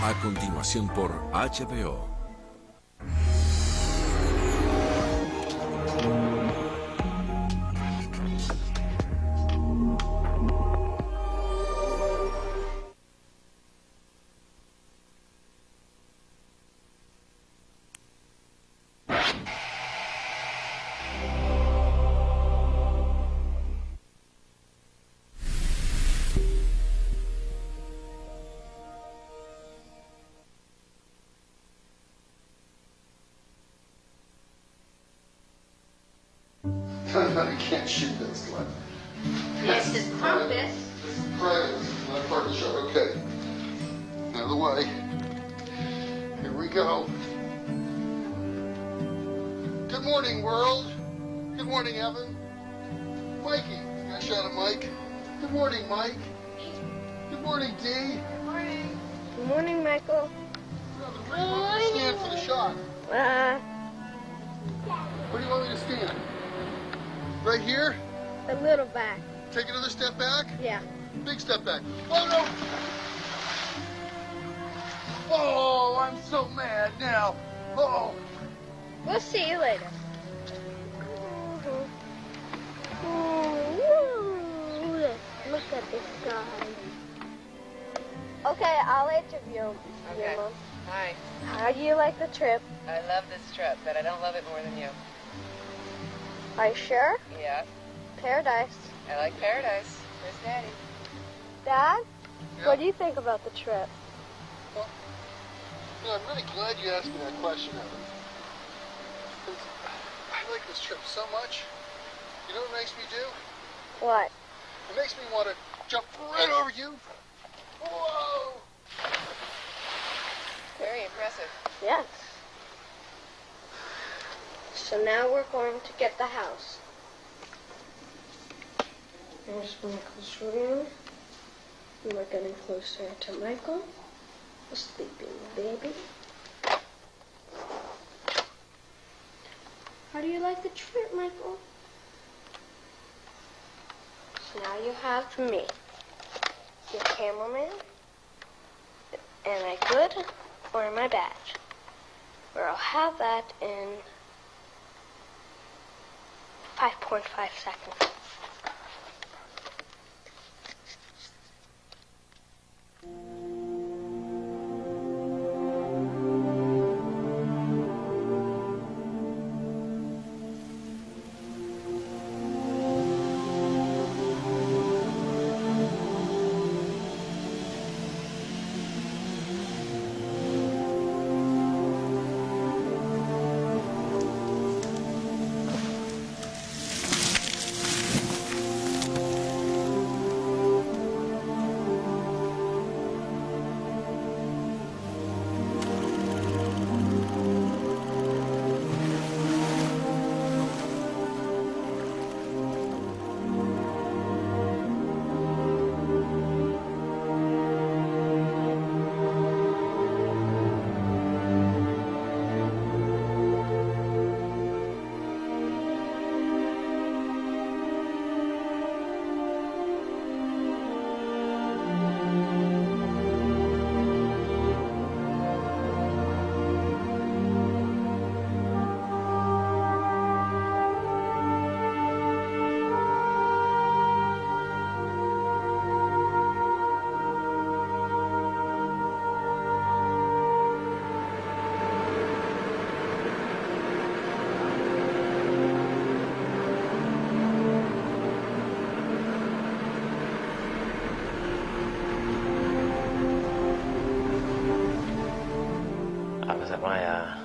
A continuación por HBO. I can't shoot this one. Yes, it's purpose. This is private. This is not part of the show. Okay. Out of the way. Here we go. Good morning, world. Good morning, Evan. Mikey. I shot at Mike. Good morning, Mike. Good morning, Dee. Good morning. Good morning, Michael. Where do you want me to stand for the shot? Where do you want me to stand? Right here? A little back. Take another step back? Yeah. Big step back. Oh, no! Oh, I'm so mad now. Oh. We'll see you later. Look at this guy. Okay, I'll interview Okay. you, Mom. Hi. How do you like the trip? I love this trip, but I don't love it more than you. Are you sure? Yeah. Paradise. I like paradise. Where's Daddy? Dad, Yeah. what do you think about the trip? Well, you know, I'm really glad you asked me that question, Evan. 'Cause I like this trip so much. You know what it makes me do? What? It makes me want to jump right over you. Whoa! Very impressive. Yes. So now we're going to get the house. Here's Michael's room. And we're getting closer to Michael, the sleeping baby. How do you like the trip, Michael? So now you have me, your cameraman. Am I good or am I bad? Where I'll have that in 5.5 seconds. I was at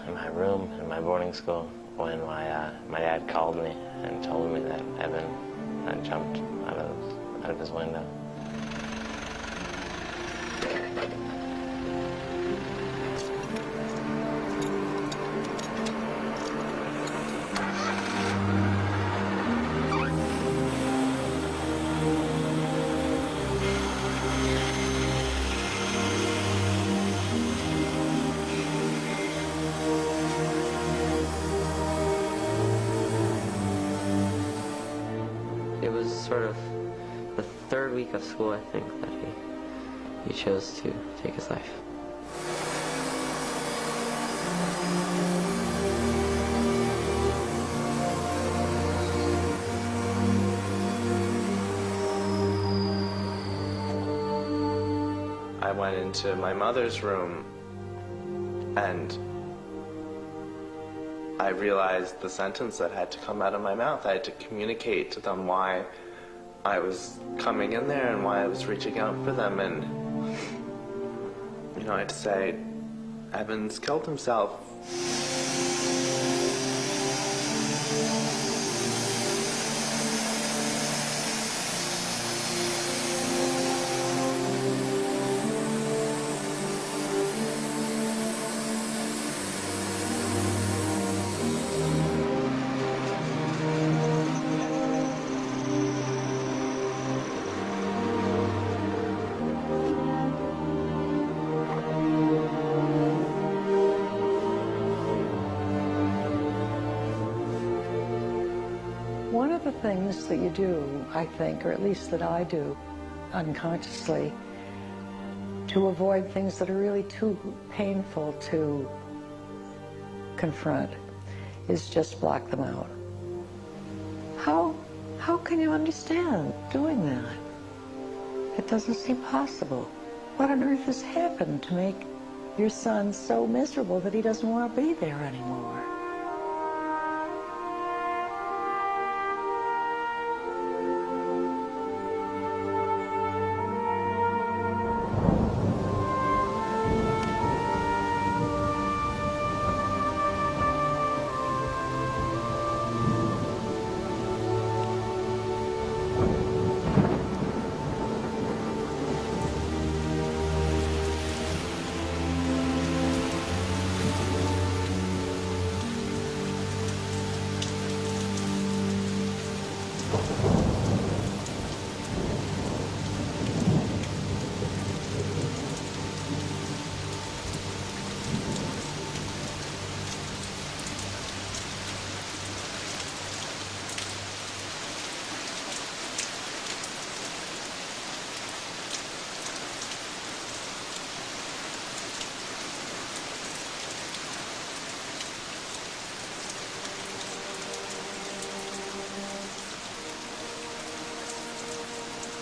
in my room in my boarding school when my dad called me and told me that Evan had jumped out of his window. It was sort of the third week of school, I think, that he chose to take his life. I went into my mother's room and I realized the sentence that had to come out of my mouth. I had to communicate to them why I was coming in there and why I was reaching out for them. And, you know, I had to say, Evan's killed himself. One of the things that you do, I think, or at least that I do unconsciously, to avoid things that are really too painful to confront, is just block them out. How can you understand doing that? It doesn't seem possible. What on earth has happened to make your son so miserable that he doesn't want to be there anymore?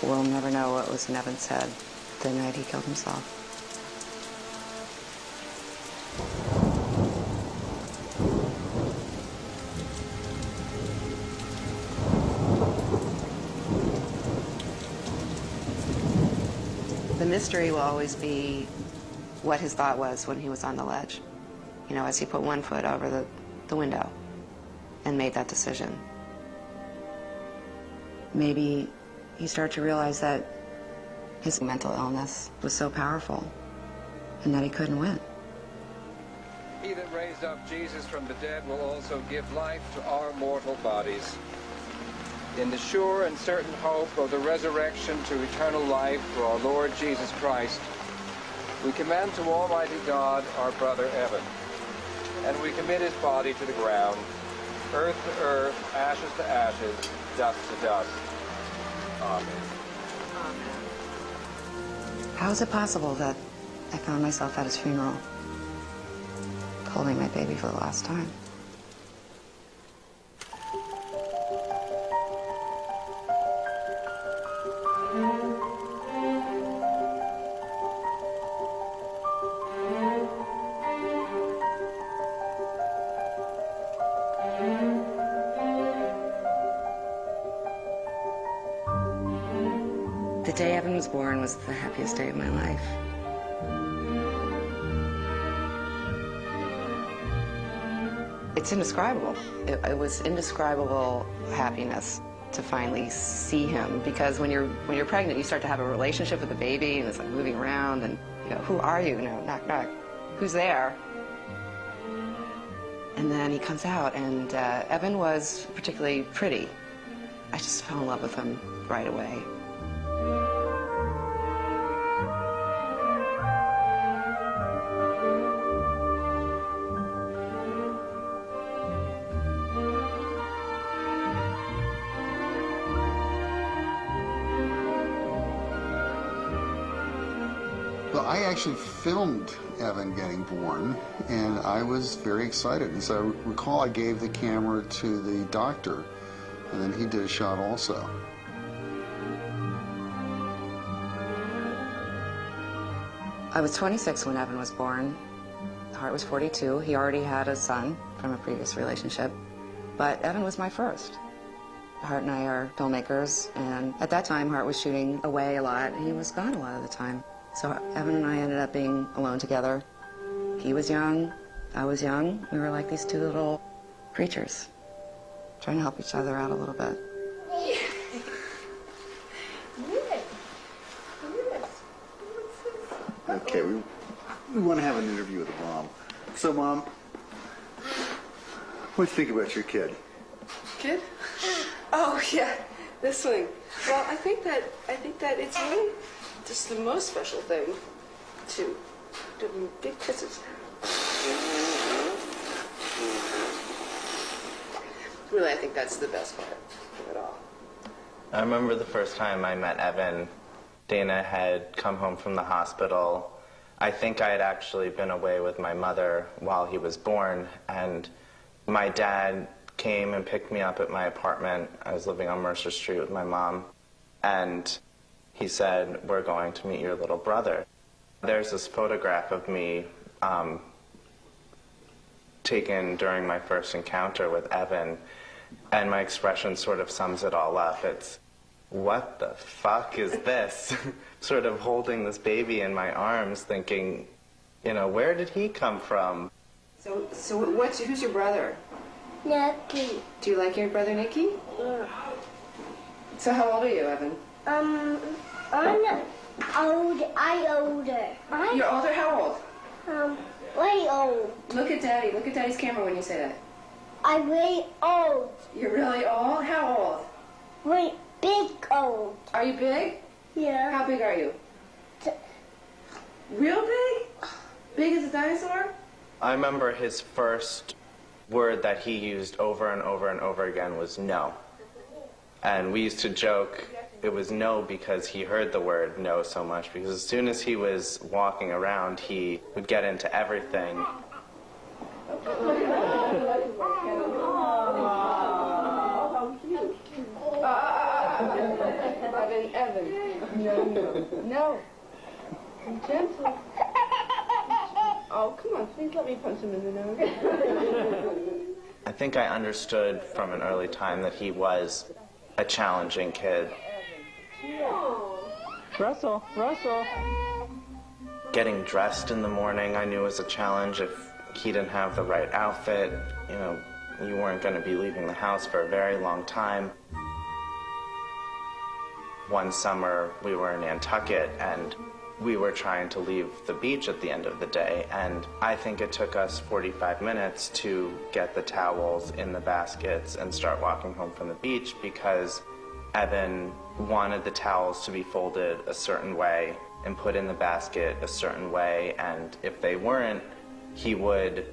We'll never know what was in Evan's head the night he killed himself. The mystery will always be what his thought was when he was on the ledge. You know, as he put one foot over the window and made that decision. Maybe he started to realize that his mental illness was so powerful and that he couldn't win. He that raised up Jesus from the dead will also give life to our mortal bodies. In the sure and certain hope of the resurrection to eternal life through our Lord Jesus Christ, we commend to Almighty God our brother Evan, and we commit his body to the ground, earth to earth, ashes to ashes, dust to dust. Amen. How is it possible that I found myself at his funeral, holding my baby for the last time? The day Evan was born was the happiest day of my life. It's indescribable. It was indescribable happiness to finally see him, because when you're pregnant, you start to have a relationship with the baby, and it's like moving around, and you know, who are you? You know, knock, knock. Who's there? And then he comes out, and Evan was particularly pretty. I just fell in love with him right away. Well, I actually filmed Evan getting born, and I was very excited. As I recall, I gave the camera to the doctor, and then he did a shot also. I was 26 when Evan was born. Hart was 42. He already had a son from a previous relationship, but Evan was my first. Hart and I are filmmakers, and at that time, Hart was shooting away a lot. He was gone a lot of the time. So Evan and I ended up being alone together. He was young, I was young. We were like these two little creatures, trying to help each other out a little bit. Okay, we want to have an interview with the mom. So, Mom, what do you think about your kid? Kid? Oh yeah, this one. Well, I think that it's really just the most special thing to give him big kisses. Really, I think that's the best part of it all. I remember the first time I met Evan. Dana had come home from the hospital. I think I had actually been away with my mother while he was born, and my dad came and picked me up at my apartment. I was living on Mercer Street with my mom, and he said, "We're going to meet your little brother." There's this photograph of me taken during my first encounter with Evan, and my expression sort of sums it all up. It's, what the fuck is this? Sort of holding this baby in my arms, thinking, you know, where did he come from? So who's your brother? Nicky. Do you like your brother Nicky? Yeah. So how old are you, Evan? I'm old. Older. You're older? How old? Way old. Look at Daddy. Look at Daddy's camera when you say that. I'm way old. You're really old? How old? Way big old. Are you big? Yeah. How big are you? Real big? Big as a dinosaur? I remember his first word that he used over and over and over again was no. And we used to joke it was no because he heard the word no so much, because as soon as he was walking around, he would get into everything. Evan. No. Gentle. Oh, come on, please let me punch him in the nose. I think I understood from an early time that he was a challenging kid. Russell. Getting dressed in the morning I knew was a challenge. If he didn't have the right outfit, you know, you weren't going to be leaving the house for a very long time. One summer we were in Nantucket and we were trying to leave the beach at the end of the day, and I think it took us 45 minutes to get the towels in the baskets and start walking home from the beach because Evan wanted the towels to be folded a certain way and put in the basket a certain way, and if they weren't, he would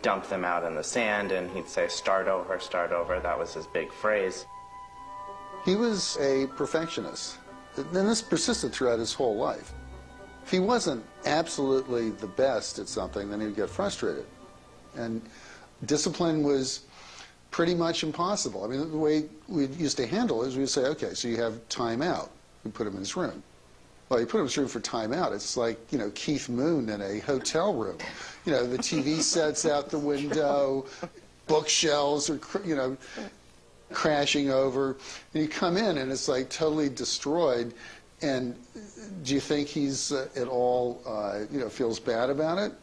dump them out in the sand and he'd say, start over, that was his big phrase. He was a perfectionist, and this persisted throughout his whole life. If he wasn't absolutely the best at something, then he would get frustrated. And discipline was pretty much impossible. I mean, the way we used to handle it is we would say, okay, so you have time out. We put him in his room. Well, you put him in his room for time out. It's like, you know, Keith Moon in a hotel room. You know, the TV sets out the window, bookshelves are, you know, crashing over. And you come in and it's like totally destroyed. And do you think he's at all, you know, feels bad about it?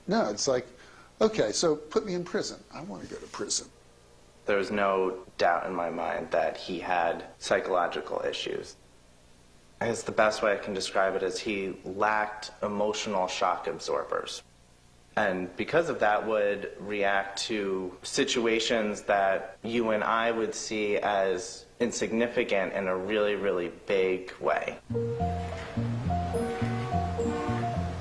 No, it's like, okay, so put me in prison. I want to go to prison. There's no doubt in my mind that he had psychological issues. I guess the best way I can describe it is he lacked emotional shock absorbers. And because of that would react to situations that you and I would see as insignificant in a really, really big way.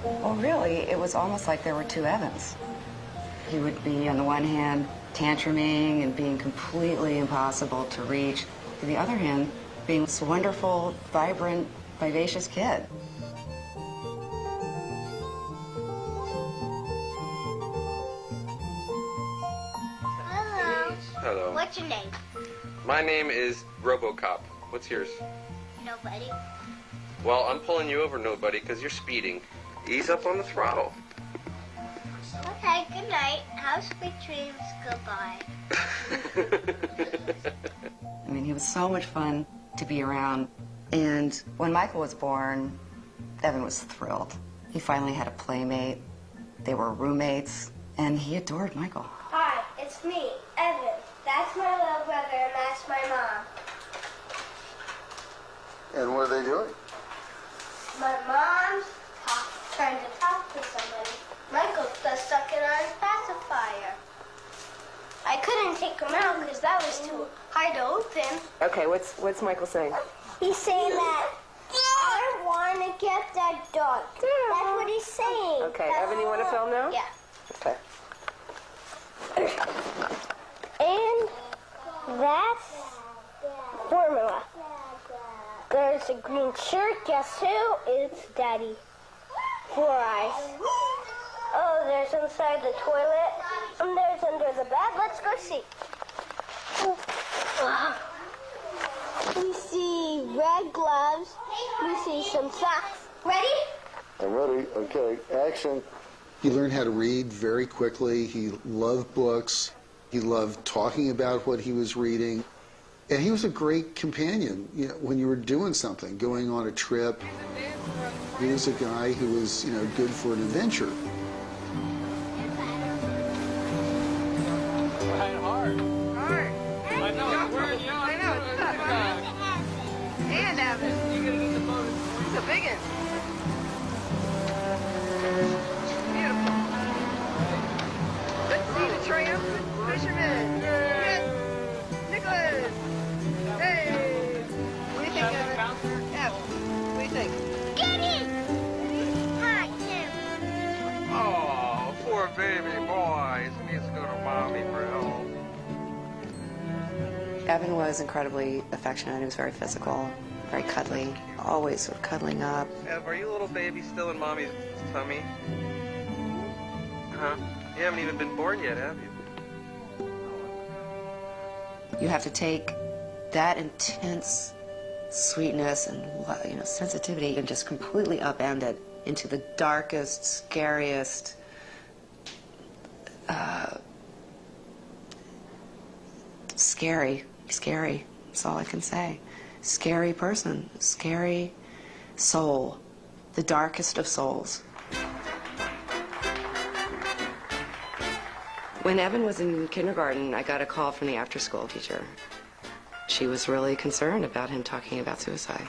Well, really, it was almost like there were two Evans. He would be, on the one hand, tantruming and being completely impossible to reach. On the other hand, being this wonderful, vibrant, vivacious kid. Hello. Hello. What's your name? My name is RoboCop. What's yours? Nobody. Well, I'm pulling you over, nobody, because you're speeding. ease up on the throttle. Okay, good night. Have sweet dreams. Goodbye. I mean, he was so much fun to be around. And when Michael was born, Evan was thrilled. He finally had a playmate. They were roommates, and he adored Michael. Hi, it's me, Evan. That's my little brother, and that's my mom. And what are they doing? My mom's trying to talk to somebody. Michael's just stuck in our pacifier. I couldn't take him out because that was too hard to open. Okay, what's Michael saying? He's saying that I want to get that dog. That's what he's saying. Okay, Evan, you want to film now? Yeah. Okay. And that's formula. There's a green shirt. Guess who? It's Daddy. 4 eyes. Oh, there's inside the toilet. And there's under the bed. Let's go see. We see red gloves. We see some socks. Ready? I'm ready. Okay, action. He learned how to read very quickly. He loved books. He loved talking about what he was reading. And he was a great companion, you know, when you were doing something, going on a trip. He was a guy who was, you know, good for an adventure. Trying hard. Hard. I know. We're young. I know. It's tough. And Evan. You get it in the boat. It's a big one. Beautiful. Let's see the triumphant fisherman. Yes. Nicholas. Hey. What do you think, Evan? Evan, what do you think? Daddy! Hi, Tim. Oh, poor baby boy. He needs to go to mommy for help. Evan was incredibly affectionate. He was very physical, very cuddly, always sort of cuddling up. Ev, are you a little baby still in mommy's tummy? Huh? You haven't even been born yet, have you? You have to take that intense sweetness and, you know, sensitivity and just completely upend it into the darkest, scariest, scary, that's all I can say. Scary person, scary soul, the darkest of souls. When Evan was in kindergarten, I got a call from the after-school teacher. She was really concerned about him talking about suicide.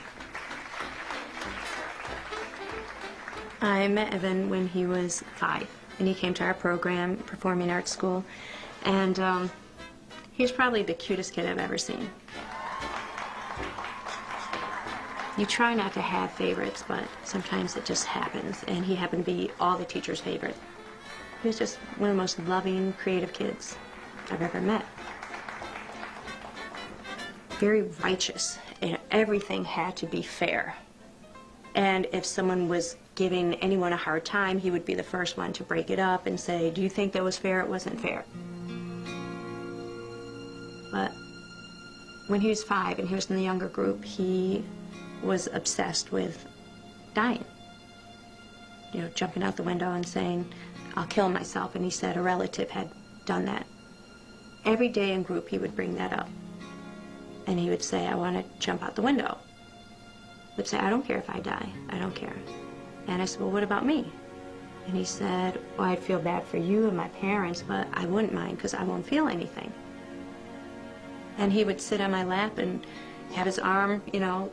I met Evan when he was 5, and he came to our program, Performing Arts School, and he was probably the cutest kid I've ever seen. You try not to have favorites, but sometimes it just happens, and he happened to be all the teachers' favorite. He was just one of the most loving, creative kids I've ever met. Very righteous, and everything had to be fair. And if someone was giving anyone a hard time, he would be the first one to break it up and say, do you think that was fair? It wasn't fair. But when he was 5 and he was in the younger group, he was obsessed with dying. You know, jumping out the window and saying, I'll kill myself. And he said a relative had done that. Every day in group he would bring that up. And he would say, I want to jump out the window. He would say, I don't care if I die. I don't care. And I said, well, what about me? And he said, well, I'd feel bad for you and my parents, but I wouldn't mind because I won't feel anything. And he would sit on my lap and have his arm, you know,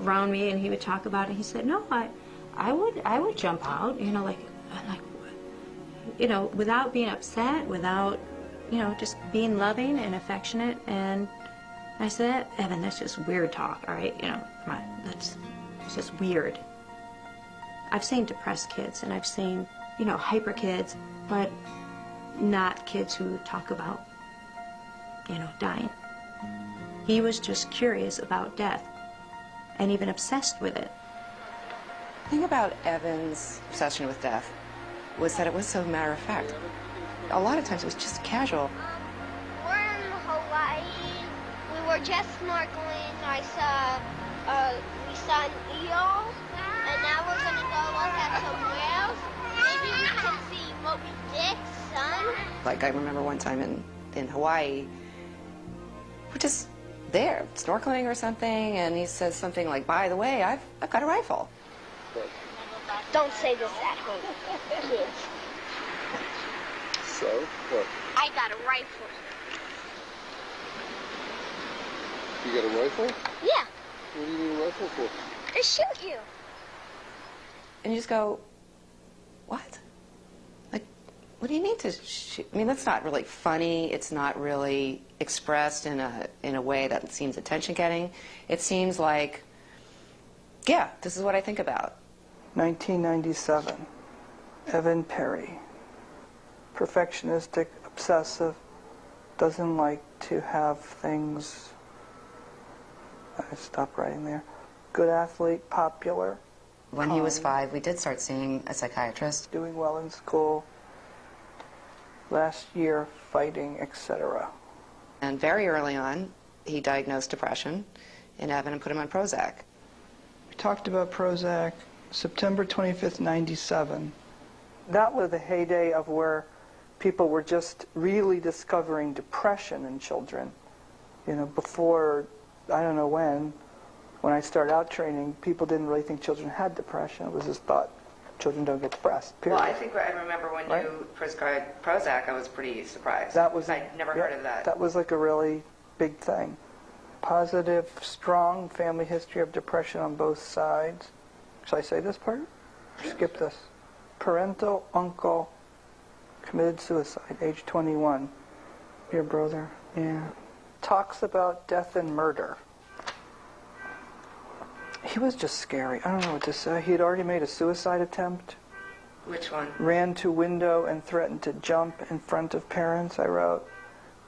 around me, and he would talk about it. He said, no, I would jump out, you know, like, you know, without being upset, without, you know, just being loving and affectionate. And I said, Evan, that's just weird talk, all right? You know, come on, it's just weird. I've seen depressed kids, and I've seen, you know, hyper kids, but not kids who talk about, you know, dying. He was just curious about death and even obsessed with it. The thing about Evan's obsession with death was that it was so matter of fact. A lot of times it was just casual. We're in Hawaii. We were just snorkeling. We saw an eel, and now we're gonna go look at some whales. you can see Moby Dick, son. Like, I remember one time in Hawaii, we're just there, snorkeling or something, and he says something like, by the way, I've got a rifle. Don't say this at home, kids. So, what? I got a rifle. You got a rifle? Yeah. What do you need a rifle for? To shoot you. And you just go, what? Like, what do you need to shoot? I mean, that's not really funny. It's not really expressed in a way that seems attention-getting. It seems like, yeah, this is what I think about. 1997, Evan Perry. Perfectionistic, obsessive, doesn't like to have things. I stopped writing there. Good athlete, popular. When he was 5, we did start seeing a psychiatrist. Doing well in school. Last year, fighting, etc. And very early on, he diagnosed depression in Evan and put him on Prozac. We talked about Prozac, September 25th, 97. That was the heyday of where people were just really discovering depression in children. You know, before, I don't know when I started out training, people didn't really think children had depression. It was just thought children don't get depressed, period. Well, I think I remember when you prescribed Prozac, I was pretty surprised. That was, I'd never heard of that. That was like a really big thing. Positive, strong family history of depression on both sides. Should I say this part? Or skip this? Parental uncle committed suicide, age 21. Your brother, yeah. Talks about death and murder. He was just scary. I don't know what to say. He had already made a suicide attempt. Which one? Ran to window and threatened to jump in front of parents, I wrote.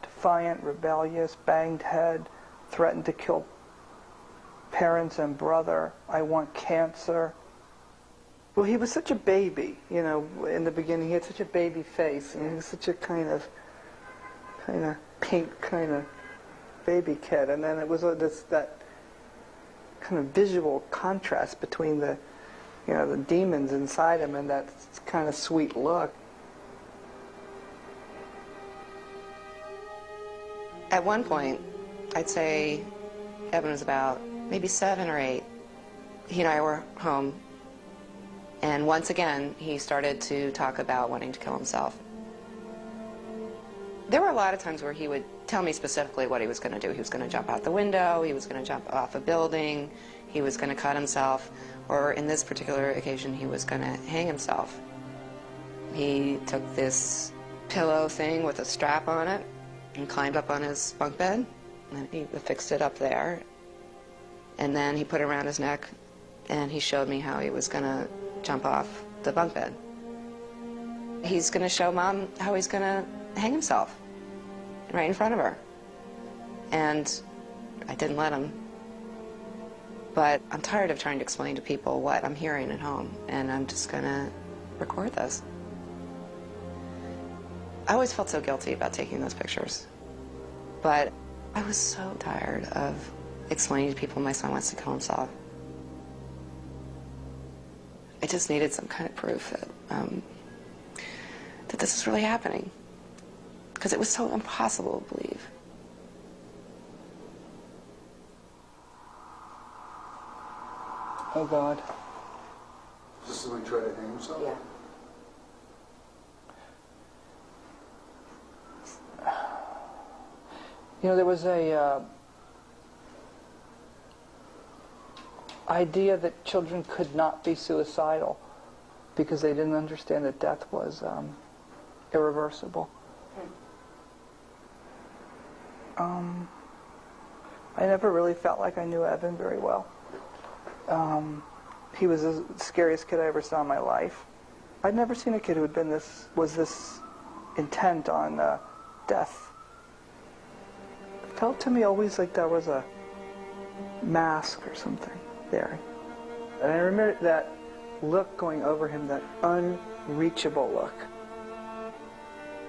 Defiant, rebellious, banged head, threatened to kill parents and brother. I want cancer. Well, he was such a baby, you know, in the beginning. He had such a baby face, and he was such a kind of pink kind of baby kid. And then it was that kind of visual contrast between the, you know, the demons inside him and that kind of sweet look. At one point, I'd say Evan was about maybe 7 or 8. He and I were home, and once again, he started to talk about wanting to kill himself. There were a lot of times where he would tell me specifically what he was going to do. He was going to jump out the window, he was going to jump off a building, he was going to cut himself, or in this particular occasion, he was going to hang himself. He took this pillow thing with a strap on it and climbed up on his bunk bed, and he affixed it up there, and then he put it around his neck, and he showed me how he was going to jump off the bunk bed. He's going to show Mom how he's going to hang himself right in front of her. And I didn't let him. But I'm tired of trying to explain to people what I'm hearing at home, and I'm just going to record this. I always felt so guilty about taking those pictures. But I was so tired of explaining to people my son wants to kill himself. I just needed some kind of proof that this is really happening. Because it was so impossible to believe. Oh, God. Is this when he tried to hang himself? Yeah. You know, there was a idea that children could not be suicidal because they didn't understand that death was irreversible. I never really felt like I knew Evan very well. He was the scariest kid I ever saw in my life. I'd never seen a kid who had was this intent on death. It felt to me always like there was a mask or something there. And I remember that look going over him, that unreachable look.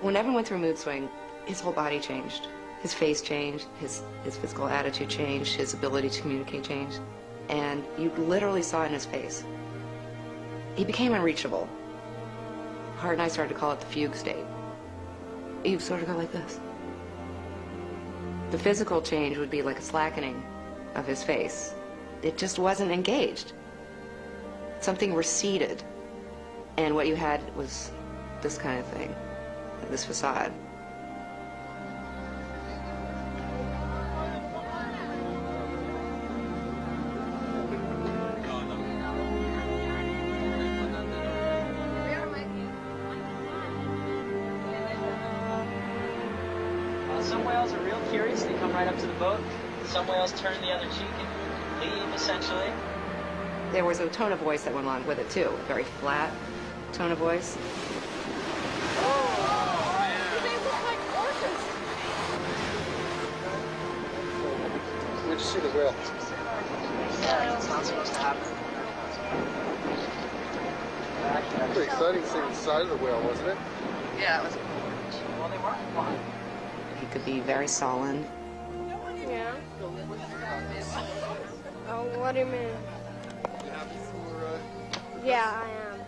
When Evan went through a mood swing, his whole body changed. His face changed, his physical attitude changed, his ability to communicate changed. And you literally saw it in his face. He became unreachable. Hart and I started to call it the fugue state. You sort of go like this. The physical change would be like a slackening of his face. It just wasn't engaged. Something receded, and what you had was this kind of thing, this facade. Some whales are real curious. They come right up to the boat. Some whales turn the other cheek and leave, essentially. There was a tone of voice that went along with it, too. A very flat tone of voice. They look like orcas. Where'd you see the whale? Yeah, it's not supposed to happen. Pretty exciting seeing the side of the whale, wasn't it? Yeah, it was. Well, they weren't fun. He could be very sullen. Yeah. Oh, what do you mean? Yeah, I am.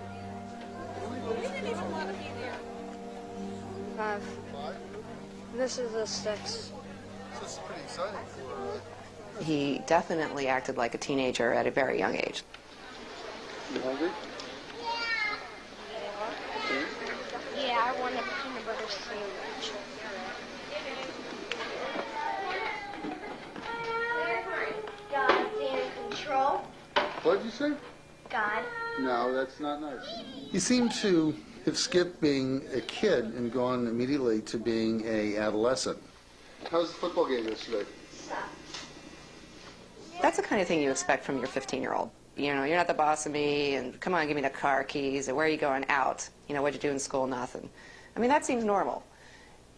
5. This is a 6. This is pretty exciting for He definitely acted like a teenager at a very young age. You hungry? Yeah, I want a peanut butter sandwich. God's in control. What did you say? God. No, that's not nice. He seemed to have skipped being a kid and gone immediately to being an adolescent. How was the football game yesterday? That's the kind of thing you expect from your 15-year-old. You know, you're not the boss of me, and come on, give me the car keys, and where are you going out? You know, what'd you do in school? Nothing. I mean, that seems normal.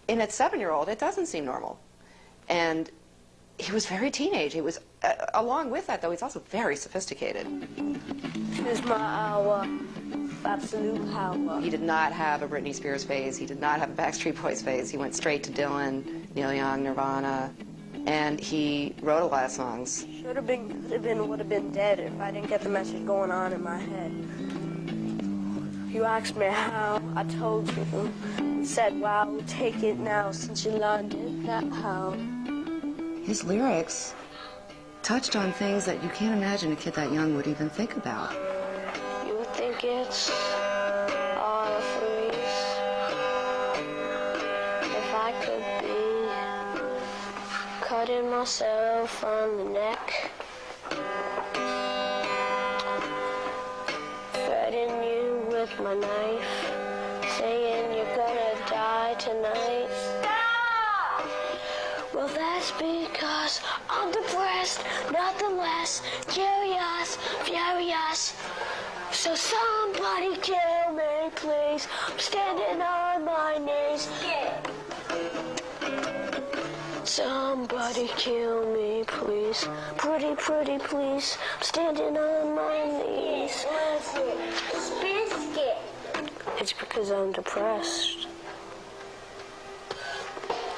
In a 7-year-old, it doesn't seem normal. And he was very teenage. He was, along with that, though, he's also very sophisticated. Here's my hour. Absolute power. He did not have a Britney Spears phase. He did not have a Backstreet Boys phase. He went straight to Dylan, Neil Young, Nirvana, and he wrote a lot of songs. Would have been dead if I didn't get the message going on in my head. You asked me how, I told you. Said, wow, take it now since you learned it. That how. His lyrics touched on things that you can't imagine a kid that young would even think about. You would think it's all a freeze. If I could be cutting myself on the neck, threading you with my knife, saying you're gonna die tonight. Well, that's because I'm depressed, not the less curious, furious. So somebody kill me, please. I'm standing on my knees. Somebody kill me, please. Pretty, pretty, please. I'm standing on my knees. Biscuit. It's because I'm depressed.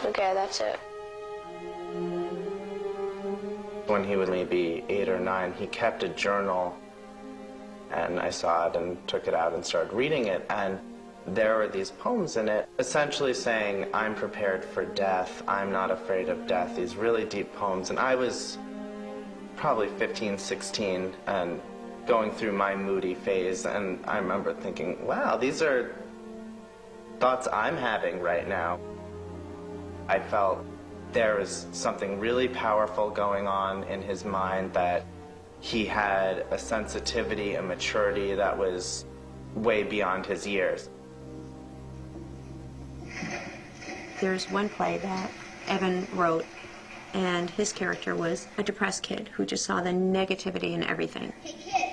Okay, that's it. When he was maybe 8 or 9, he kept a journal, and I saw it and took it out and started reading it, and there were these poems in it essentially saying, I'm prepared for death, I'm not afraid of death, these really deep poems. And I was probably 15, 16 and going through my moody phase, and I remember thinking, wow, these are thoughts I'm having right now. I felt there was something really powerful going on in his mind, that he had a sensitivity, a maturity that was way beyond his years. There's one play that Evan wrote, and his character was a depressed kid who just saw the negativity in everything. Hey, kid.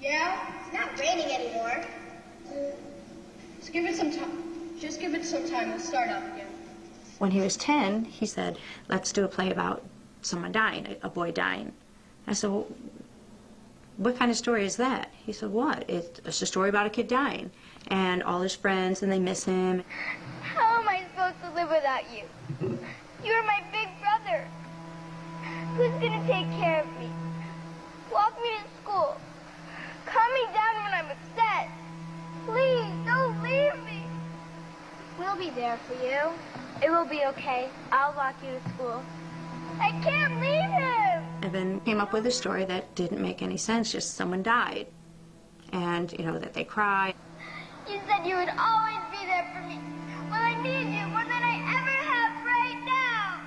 Yeah? It's not raining anymore. Just give it some time. Just give it some time. We'll start up again. When he was 10, he said, let's do a play about someone dying, a boy dying. I said, well, what kind of story is that? He said, what? It's a story about a kid dying and all his friends, and they miss him. How am I supposed to live without you? You're my big brother. Who's gonna take care of me? Walk me to school. Calm me down when I'm upset. Please, don't leave me. We'll be there for you. It will be okay. I'll walk you to school. I can't leave him. Evan came up with a story that didn't make any sense, just someone died. And, you know, that they cry. You said you would always be there for me. Well, I need you more than I ever have right now.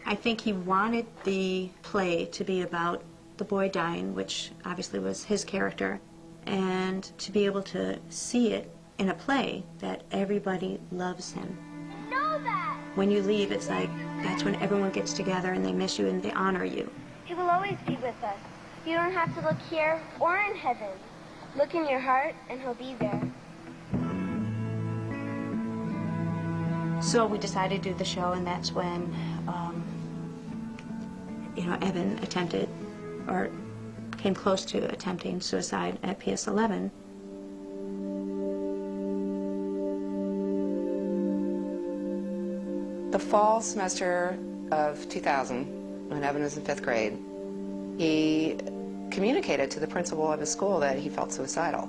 I think he wanted the play to be about the boy dying, which obviously was his character, and to be able to see it in a play that everybody loves him. I know that. When you leave, it's like, that's when everyone gets together and they miss you and they honor you. He will always be with us. You don't have to look here or in heaven. Look in your heart and he'll be there. So we decided to do the show, and that's when, you know, Evan attempted, or came close to attempting suicide at PS 11. The fall semester of 2000, when Evan was in 5th grade, he communicated to the principal of his school that he felt suicidal.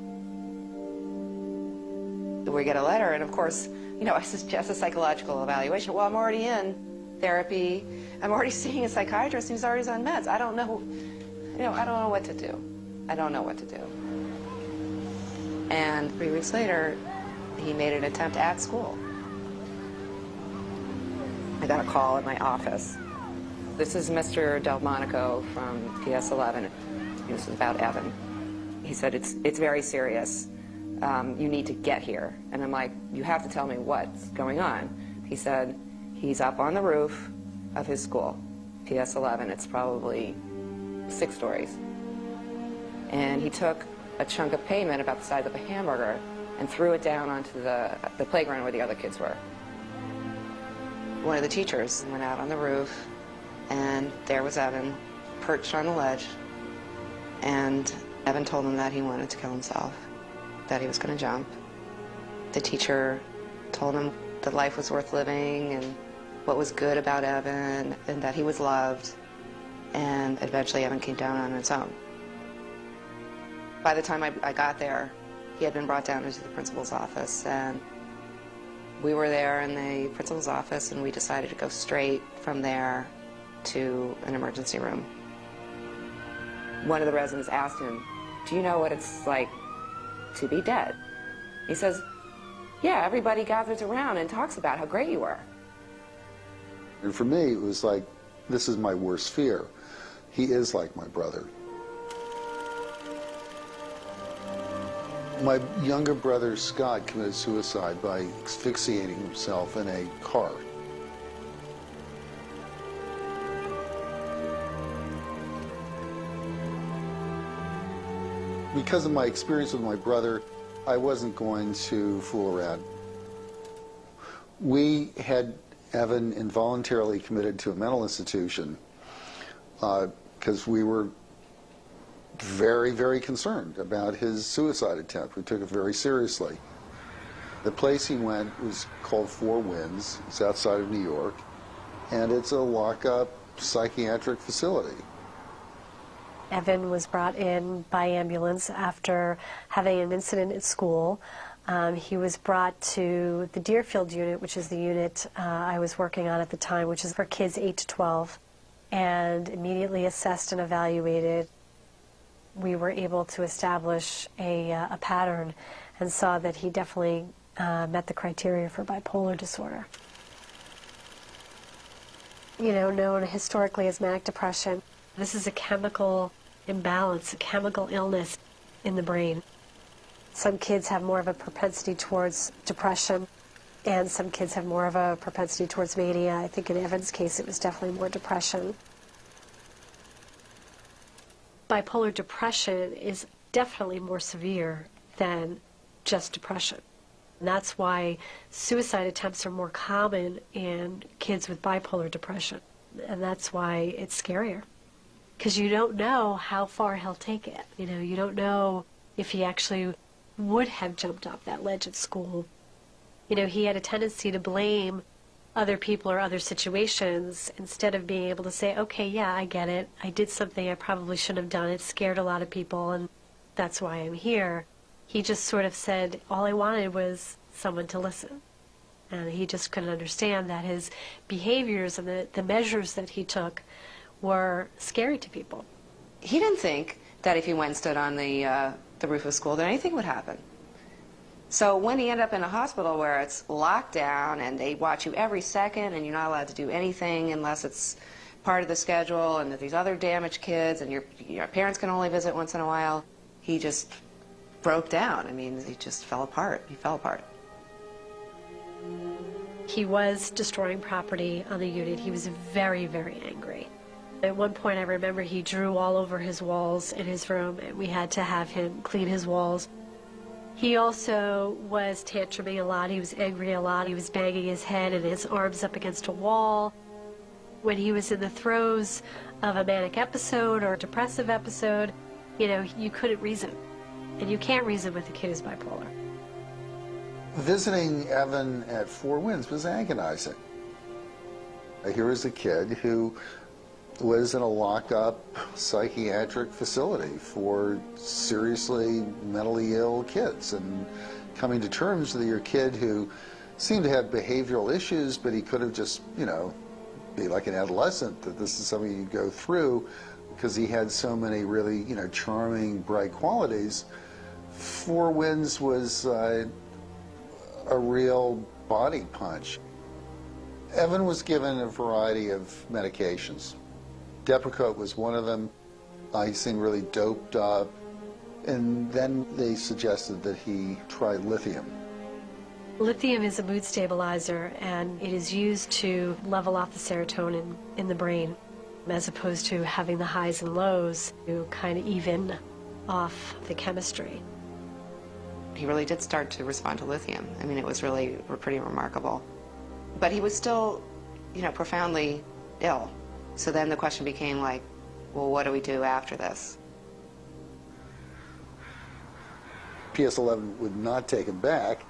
We get a letter, and of course, you know, I suggest a psychological evaluation. Well, I'm already in therapy. I'm already seeing a psychiatrist, and he's already on meds. I don't know, you know, I don't know what to do. I don't know what to do. And 3 weeks later, he made an attempt at school. I got a call at my office. This is Mr. Delmonico from PS 11. This is about Evan. He said, it's very serious. You need to get here. And I'm like, you have to tell me what's going on. He said, he's up on the roof of his school, PS 11. It's probably 6 stories. And he took a chunk of pavement about the size of a hamburger and threw it down onto the playground where the other kids were. One of the teachers went out on the roof, and there was Evan, perched on a ledge, and Evan told him that he wanted to kill himself, that he was going to jump. The teacher told him that life was worth living and what was good about Evan, and that he was loved, and eventually Evan came down on his own. By the time I got there, he had been brought down into the principal's office, and we were there in the principal's office, and we decided to go straight from there to an emergency room. One of the residents asked him, do you know what it's like to be dead? He says, yeah, everybody gathers around and talks about how great you are. And for me, it was like, this is my worst fear. He is like my brother. My younger brother, Scott, committed suicide by asphyxiating himself in a car. Because of my experience with my brother, I wasn't going to fool around. We had Evan involuntarily committed to a mental institution because we were very, very concerned about his suicide attempt. We took it very seriously. The place he went was called Four Winds. It's outside of New York, and it's a lock-up psychiatric facility. Evan was brought in by ambulance after having an incident at school. He was brought to the Deerfield unit, which is the unit I was working on at the time, which is for kids 8 to 12, and immediately assessed and evaluated. We were able to establish a pattern and saw that he definitely met the criteria for bipolar disorder. You know, known historically as manic depression. This is a chemical imbalance, a chemical illness in the brain. Some kids have more of a propensity towards depression, and some kids have more of a propensity towards mania. I think in Evan's case it was definitely more depression. Bipolar depression is definitely more severe than just depression. And that's why suicide attempts are more common in kids with bipolar depression. And that's why it's scarier. Because you don't know how far he'll take it. You know, you don't know if he actually would have jumped off that ledge at school. You know, he had a tendency to blame other people or other situations instead of being able to say, okay, yeah, I get it. I did something I probably shouldn't have done. It scared a lot of people, and that's why I'm here. He just sort of said all I wanted was someone to listen. And he just couldn't understand that his behaviors and the measures that he took were scary to people. He didn't think that if he went and stood on the roof of school that anything would happen. So when he ended up in a hospital where it's locked down and they watch you every second and you're not allowed to do anything unless it's part of the schedule, and that these other damaged kids and your parents can only visit once in a while, he just broke down. I mean, he just fell apart. He fell apart. He was destroying property on the unit. He was very, very angry. At one point, I remember he drew all over his walls in his room, and we had to have him clean his walls. He also was tantruming a lot. He was angry a lot. He was banging his head and his arms up against a wall. When he was in the throes of a manic episode or a depressive episode, you know, you couldn't reason. And you can't reason with a kid who's bipolar. Visiting Evan at Four Winds was agonizing. Here was a kid who was in a locked-up psychiatric facility for seriously mentally ill kids, and coming to terms with your kid who seemed to have behavioral issues, but he could have just, you know, be like an adolescent, that this is something you go through because he had so many really, you know, charming, bright qualities. Four Winds was a real body punch. Evan was given a variety of medications. Depakote was one of them. He seemed really doped up. And then they suggested that he try lithium. Lithium is a mood stabilizer, and it is used to level off the serotonin in the brain, as opposed to having the highs and lows to kind of even off the chemistry. He really did start to respond to lithium. I mean, it was really pretty remarkable. But he was still, you know, profoundly ill. So then the question became like, well, what do we do after this? PS11 would not take him back,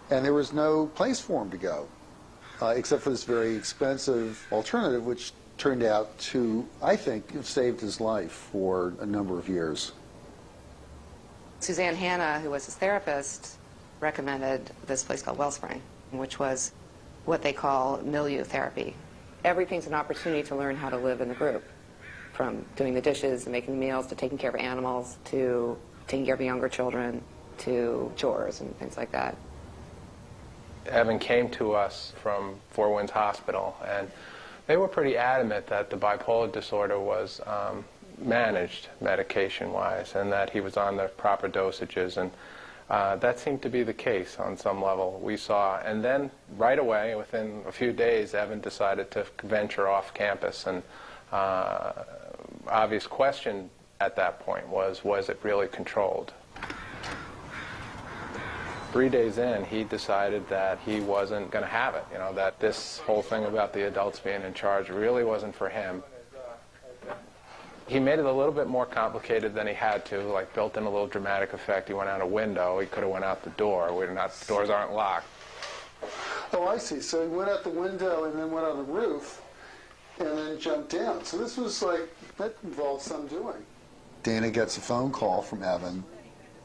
and there was no place for him to go, except for this very expensive alternative, which turned out to, I think, have saved his life for a number of years. Suzanne Hanna, who was his therapist, recommended this place called Wellspring, which was what they call milieu therapy. Everything's an opportunity to learn how to live in the group, from doing the dishes and making meals to taking care of animals to taking care of younger children to chores and things like that. Evan came to us from Four Winds Hospital, and they were pretty adamant that the bipolar disorder was managed medication-wise and that he was on the proper dosages, and that seemed to be the case on some level we saw. And then right away, within a few days, Evan decided to venture off campus, and obvious question at that point was it really controlled? 3 days in, he decided that he wasn't going to have it, you know, that this whole thing about the adults being in charge really wasn't for him. He made it a little bit more complicated than he had to, like built in a little dramatic effect. He went out a window. He could have went out the door. The doors aren't locked. Oh, I see. So he went out the window and then went on the roof and then jumped down. So this was like, that involved some doing. Dana gets a phone call from Evan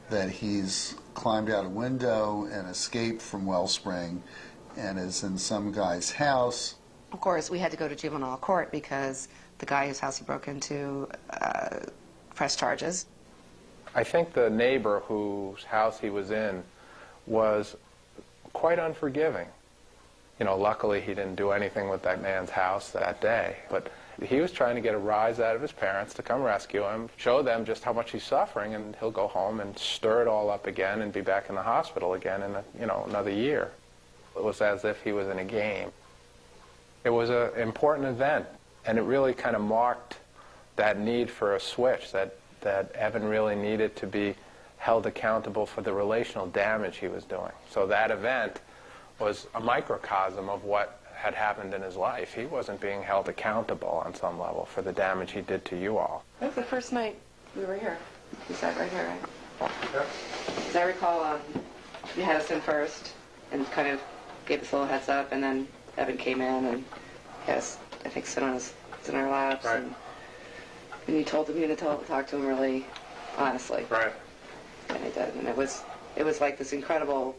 that he's climbed out a window and escaped from Wellspring and is in some guy's house. Of course, we had to go to juvenile court because the guy whose house he broke into pressed charges. I think the neighbor whose house he was in was quite unforgiving. You know, luckily he didn't do anything with that man's house that day, but he was trying to get a rise out of his parents to come rescue him, show them just how much he's suffering, and he'll go home and stir it all up again and be back in the hospital again in another year. It was as if he was in a game. It was an important event, and it really kind of marked that need for a switch, that Evan really needed to be held accountable for the relational damage he was doing. So that event was a microcosm of what had happened in his life. He wasn't being held accountable on some level for the damage he did to you all. That was the first night we were here. You sat right here, right? Yeah. As I recall, you had us in first and kind of gave us a little heads up, and then Evan came in and had us, I think, sit in our laps. Right. And you told him you to talk to him really honestly. Right. And he did. And it was It was like this incredible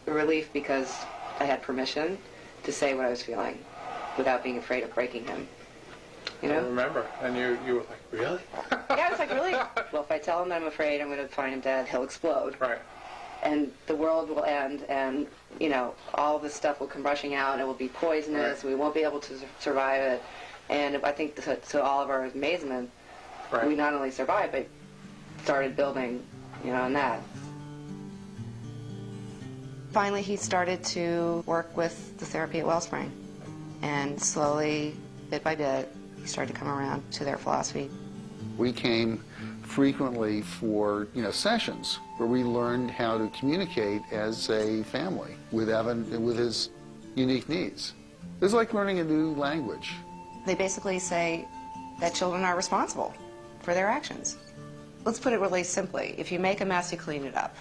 relief because I had permission to say what I was feeling without being afraid of breaking him. You know? I remember. And you were like, really? Yeah, I was like, really? Well, if I tell him that I'm afraid I'm going to find him dead, he'll explode. Right. And the world will end, and, you know, all this stuff will come rushing out, and it will be poisonous, we won't be able to survive it. And I think to all of our amazement, we not only survived, but started building, you know, on that. Finally, he started to work with the therapy at Wellspring. And slowly, bit by bit, he started to come around to their philosophy. We came frequently for, sessions where we learned how to communicate as a family with Evan and with his unique needs. It was like learning a new language. They basically say that children are responsible for their actions. Let's put it really simply. If you make a mess, you clean it up.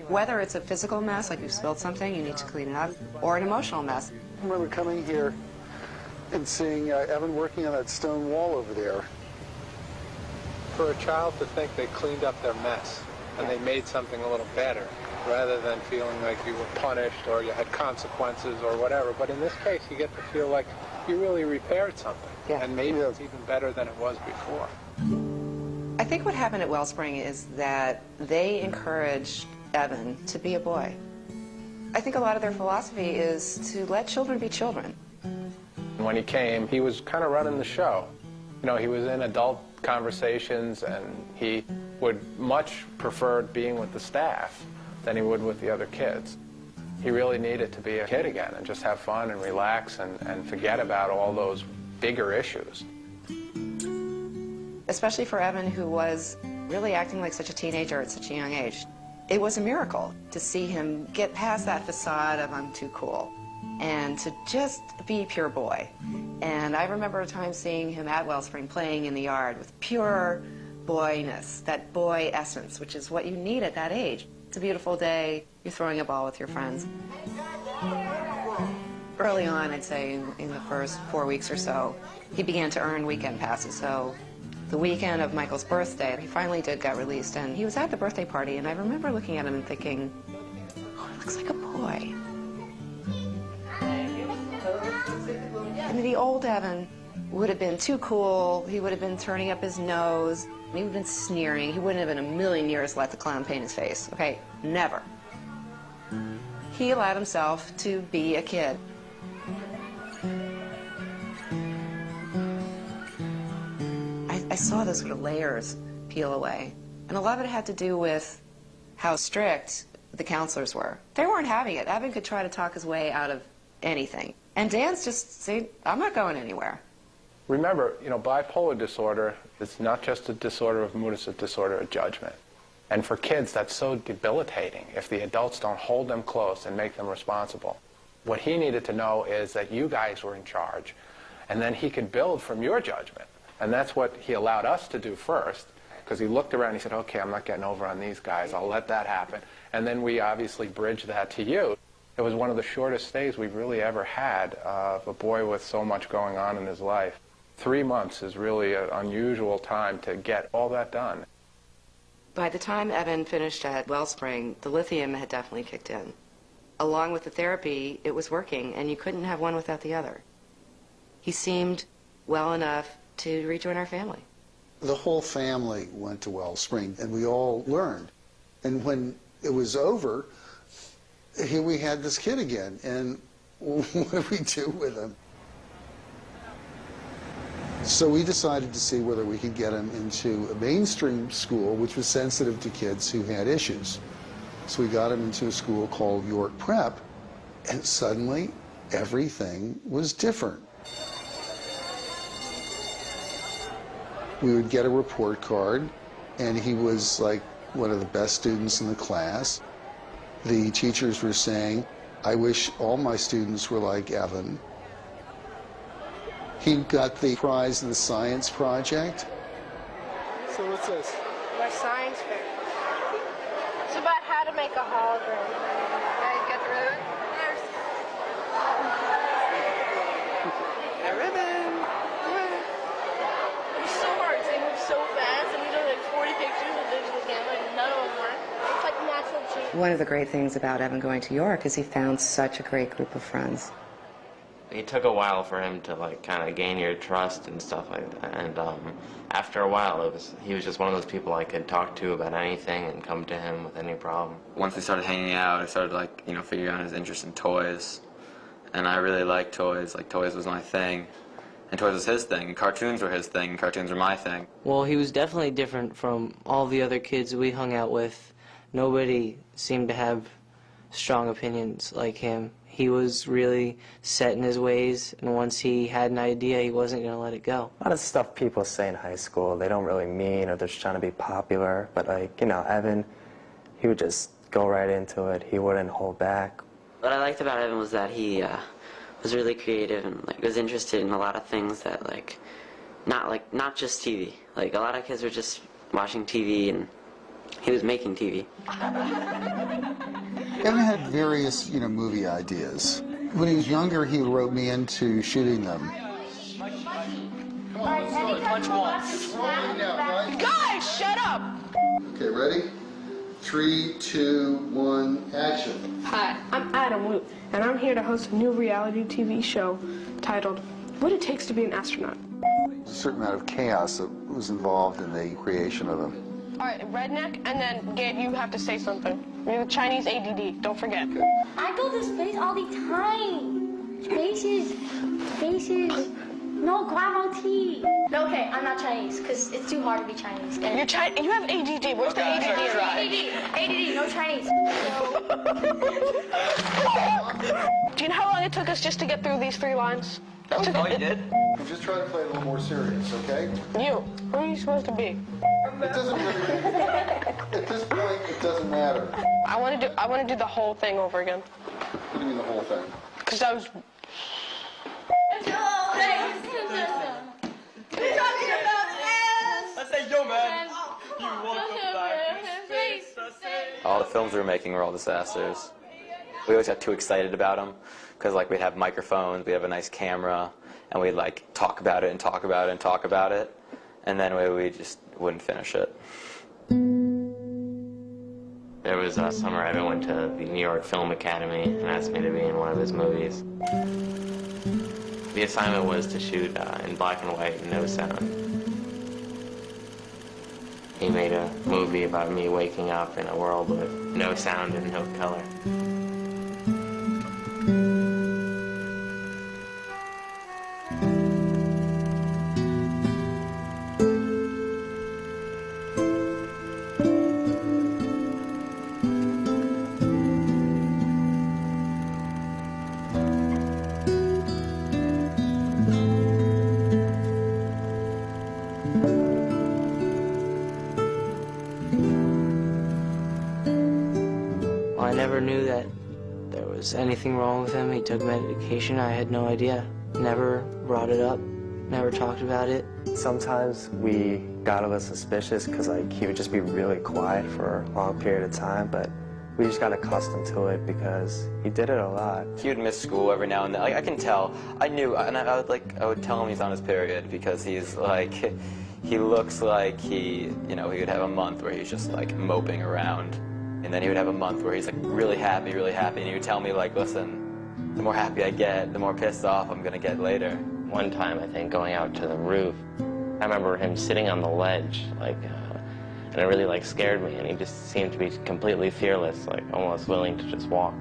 Whether it's a physical mess, like you've spilled something, you need to clean it up, or an emotional mess. I remember coming here and seeing Evan working on that stone wall over there. For a child to think they cleaned up their mess and they made something a little better, rather than feeling like you were punished or you had consequences or whatever. But in this case, you get to feel like you really repaired something, and maybe it's even better than it was before. I think what happened at Wellspring is that they encouraged Evan to be a boy. I think a lot of their philosophy is to let children be children. When he came, he was kind of running the show. You know, he was in adult conversations, and he would much prefer being with the staff than he would with the other kids. He really needed to be a kid again and just have fun and relax and forget about all those bigger issues. Especially for Evan, who was really acting like such a teenager at such a young age. It was a miracle to see him get past that facade of I'm too cool and to just be pure boy. And I remember a time seeing him at Wellspring playing in the yard with pure boyness, that boy essence, which is what you need at that age. It's a beautiful day, you're throwing a ball with your friends. Early on, I'd say in the first 4 weeks or so, he began to earn weekend passes. So the weekend of Michael's birthday, he finally got released, and he was at the birthday party, and I remember looking at him and thinking, oh, he looks like a boy. And the old Evan would have been too cool, he would have been turning up his nose, he would have been sneering, he wouldn't have in a million years let the clown paint his face. Okay, never. He allowed himself to be a kid. I saw those sort of layers peel away. And a lot of it had to do with how strict the counselors were. They weren't having it. Evan could try to talk his way out of anything. And Dan's just saying, I'm not going anywhere. Remember, bipolar disorder is not just a disorder of mood, it's a disorder of judgment. And for kids, that's so debilitating if the adults don't hold them close and make them responsible. What he needed to know is that you guys were in charge, and then he could build from your judgment. And that's what he allowed us to do first, because he looked around and he said, okay, I'm not getting over on these guys, I'll let that happen. And then we obviously bridged that to you. It was one of the shortest stays we've really ever had of a boy with so much going on in his life. 3 months is really an unusual time to get all that done. By the time Evan finished at Wellspring, the lithium had definitely kicked in. Along with the therapy, it was working, and you couldn't have one without the other. He seemed well enough to rejoin our family. The whole family went to Wellspring, and we all learned. And when it was over, here we had this kid again, and what do we do with him? So we decided to see whether we could get him into a mainstream school which was sensitive to kids who had issues. So we got him into a school called York Prep, and suddenly everything was different. We would get a report card, and he was like one of the best students in the class. The teachers were saying, I wish all my students were like Evan. He got the prize in the science project. So what's this? My science fair. It's about how to make a hologram. Guys, get the ribbon? A ribbon! It's so hard. They move so fast, and we do like 40 pictures with digital camera, and none of them work. It's like natural change. One of the great things about Evan going to York is he found such a great group of friends. It took a while for him to like kind of gain your trust and stuff like that. And after a while, he was just one of those people I could talk to about anything and come to him with any problem. Once we started hanging out, I started like, you know, figuring out his interest in toys. And I really liked toys. Like, toys was my thing. And toys was his thing. And cartoons were his thing. And cartoons were my thing. Well, he was definitely different from all the other kids we hung out with. Nobody seemed to have strong opinions like him. He was really set in his ways, and once he had an idea, he wasn't going to let it go. A lot of stuff people say in high school, they don't really mean, or they're just trying to be popular. But, like, you know, Evan, he would just go right into it. He wouldn't hold back. What I liked about Evan was that he was really creative and like was interested in a lot of things that not just TV. Like a lot of kids were just watching TV, and he was making TV. Evan had various, you know, movie ideas. When he was younger, he wrote me into shooting them. Guys, shut up! Okay, ready? 3, 2, 1, action. Hi, I'm Adam Luke, and I'm here to host a new reality TV show titled What It Takes to Be an Astronaut. There's a certain amount of chaos that was involved in the creation of him. All right, Redneck, and then Gabe, you have to say something. You're the Chinese ADD, don't forget. Okay. I go to space all the time. Spaces. No gravity. No, okay, I'm not Chinese, because it's too hard to be Chinese. And You're Chinese. You have ADD. Where's the ADD? ADD, no Chinese. Do you know how long it took us just to get through these 3 lines? Oh, you did? I'm just trying to play a little more serious, okay? You. Who are you supposed to be? It doesn't really, at this point, it doesn't matter. I want to do the whole thing over again. What do you mean the whole thing? Because I was... I say, yo, man, you want to fly space? All the films we were making were all disasters. We always got too excited about them because, like, we'd have microphones, we'd have a nice camera, and we'd, like, talk about it and talk about it and talk about it, and then we just wouldn't finish it. There was a summer Evan went to the New York Film Academy and asked me to be in one of his movies. The assignment was to shoot in black and white and no sound. He made a movie about me waking up in a world with no sound and no color. I never knew that there was anything wrong with him. He took medication. I had no idea. Never brought it up. Never talked about it. Sometimes we got a little suspicious because, like, he would just be really quiet for a long period of time, but we just got accustomed to it because he did it a lot. He would miss school every now and then. Like, I can tell. I knew, and I would tell him he's on his period because he's like, he looks like he would have a month where he's just like moping around, and then he would have a month where he's like really happy, and he would tell me, like, listen, the more happy I get, the more pissed off I'm gonna get later. One time, I think, going out to the roof, I remember him sitting on the ledge, and it really, scared me, and he just seemed to be completely fearless, almost willing to just walk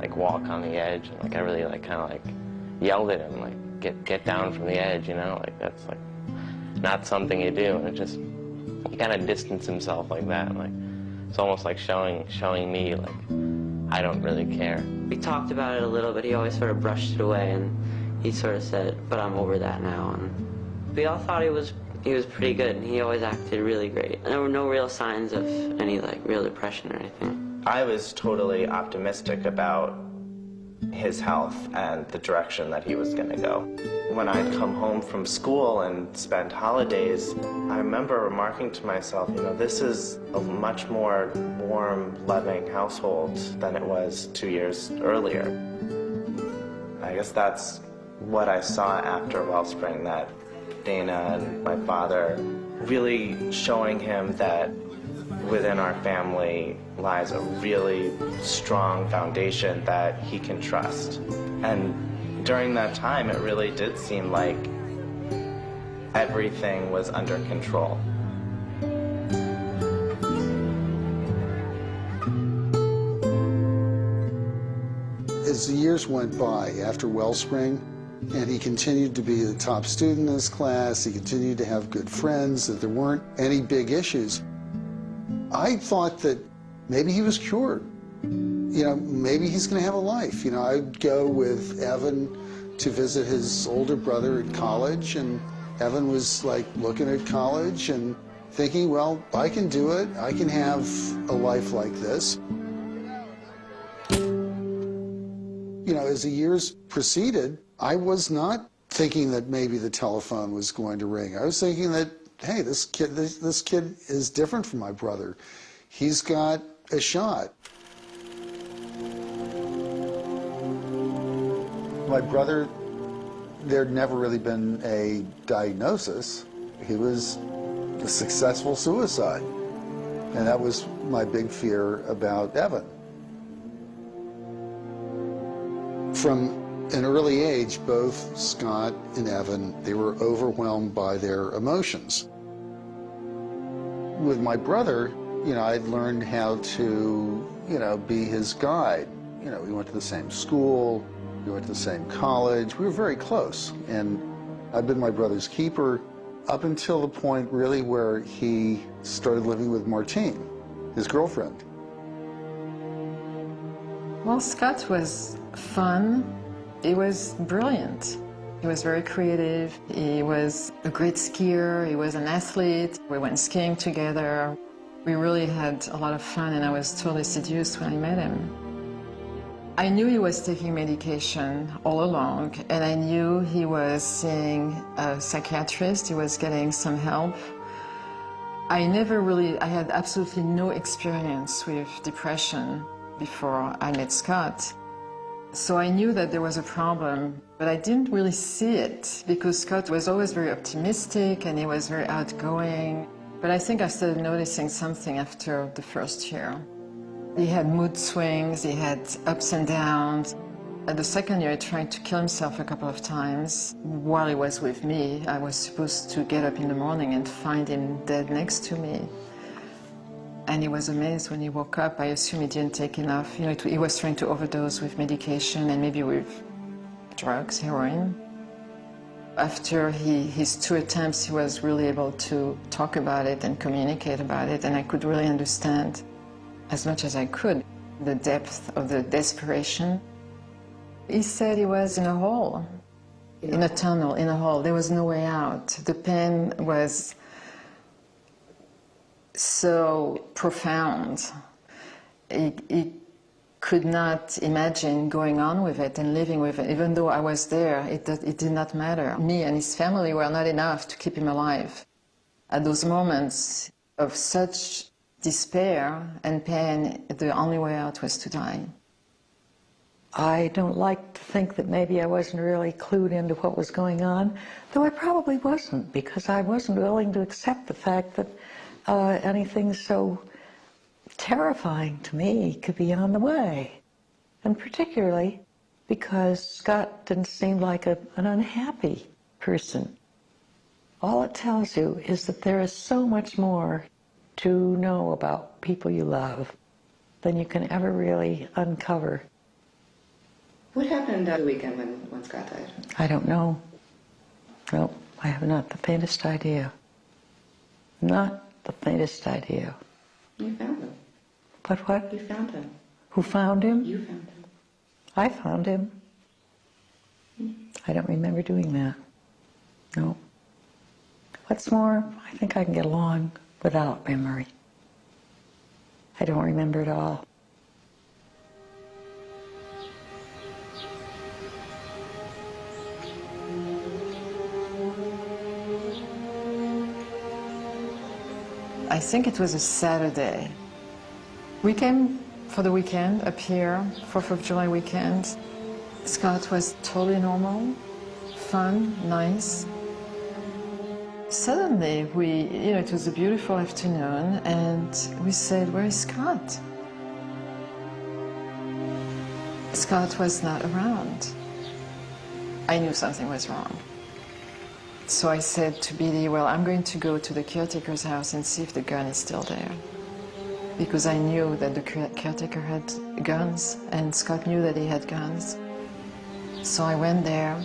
on the edge, and, I really, kind of, yelled at him, get down from the edge, that's, not something you do, and it just, he kind of distanced himself like that, it's almost like showing me, I don't really care. We talked about it a little, but he always sort of brushed it away, and he sort of said, but I'm over that now. And we all thought he was pretty good, and he always acted really great. And there were no real signs of any, real depression or anything. I was totally optimistic about his health and the direction that he was going to go. When I'd come home from school and spend holidays, I remember remarking to myself, this is a much more warm, loving household than it was 2 years earlier. I guess that's what I saw after Wellspring, that Dana and my father really showing him that within our family lies a really strong foundation that he can trust. And during that time, it really did seem like everything was under control. As the years went by after Wellspring, and he continued to be the top student in his class, he continued to have good friends, that there weren't any big issues, I thought that maybe he was cured. You know, maybe he's going to have a life. You know, I'd go with Evan to visit his older brother at college, and Evan was like looking at college and thinking, well, I can do it. I can have a life like this. You know, as the years proceeded, I was not thinking that maybe the telephone was going to ring. I was thinking that, hey, this kid is different from my brother. He's got a shot. My brother, there'd never really been a diagnosis. He was a successful suicide. And that was my big fear about Evan. From an early age, both Scott and Evan, they were overwhelmed by their emotions. With my brother, you know, I'd learned how to, you know, be his guide. You know, we went to the same school, we went to the same college, we were very close. And I've been my brother's keeper up until the point, really, where he started living with Martine, his girlfriend. Well, Scott was fun. He was brilliant. He was very creative. He was a great skier. He was an athlete. We went skiing together. We really had a lot of fun, and I was totally seduced when I met him. I knew he was taking medication all along, and I knew he was seeing a psychiatrist. He was getting some help. I had absolutely no experience with depression before I met Scott. So I knew that there was a problem, but I didn't really see it because Scott was always very optimistic and he was very outgoing. But I think I started noticing something after the first year. He had mood swings, he had ups and downs. At the second year, he tried to kill himself a couple of times while he was with me. I was supposed to get up in the morning and find him dead next to me. And he was amazed when he woke up. I assume he didn't take enough. You know, he was trying to overdose with medication and maybe with drugs, heroin. After his 2 attempts, he was really able to talk about it and communicate about it, and I could really understand, as much as I could, the depth of the desperation. He said he was in a hole, in a tunnel, in a hole. There was no way out. The pain was so profound. He could not imagine going on with it and living with it. Even though I was there, it did not matter. Me and his family were not enough to keep him alive. At those moments of such despair and pain, the only way out was to die. I don't like to think that maybe I wasn't really clued into what was going on, though I probably wasn't, because I wasn't willing to accept the fact that anything so terrifying to me could be on the way. And particularly because Scott didn't seem like an unhappy person. All it tells you is that there is so much more to know about people you love than you can ever really uncover. What happened the weekend when Scott died? I don't know. No, I have not the faintest idea. Not the faintest idea. You found him. But what? You found him. Who found him? You found him. I found him. I don't remember doing that. No. What's more, I think I can get along without memory. I don't remember it all. I think it was a Saturday. We came for the weekend up here, 4th of July weekend. Scott was totally normal, fun, nice. Suddenly, it was a beautiful afternoon, and we said, "Where is Scott?" Scott was not around. I knew something was wrong. So I said to Billy, "Well, I'm going to go to the caretaker's house and see if the gun is still there." Because I knew that the caretaker had guns, and Scott knew that he had guns. So I went there,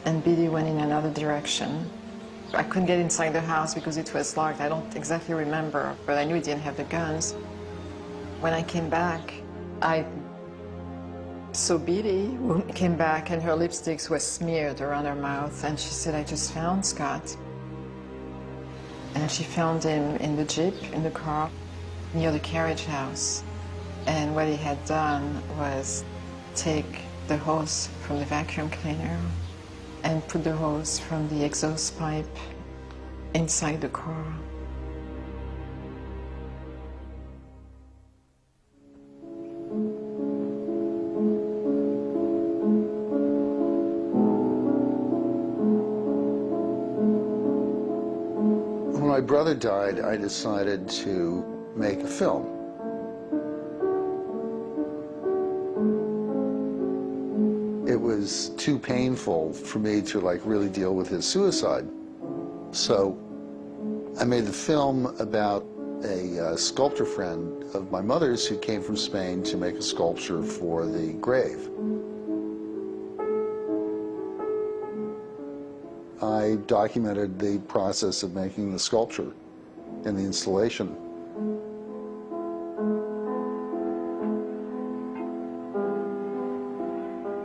and Billy went in another direction. I couldn't get inside the house because it was locked. I don't exactly remember, but I knew he didn't have the guns. When I came back, I saw Billy, who came back, and her lipsticks were smeared around her mouth, and she said, "I just found Scott." And she found him in the Jeep, in the car, near the carriage house. And what he had done was take the hose from the vacuum cleaner and put the hose from the exhaust pipe inside the car. When my brother died, I decided to make a film. It was too painful for me to really deal with his suicide. So I made the film about a sculptor friend of my mother's who came from Spain to make a sculpture for the grave. I documented the process of making the sculpture and the installation.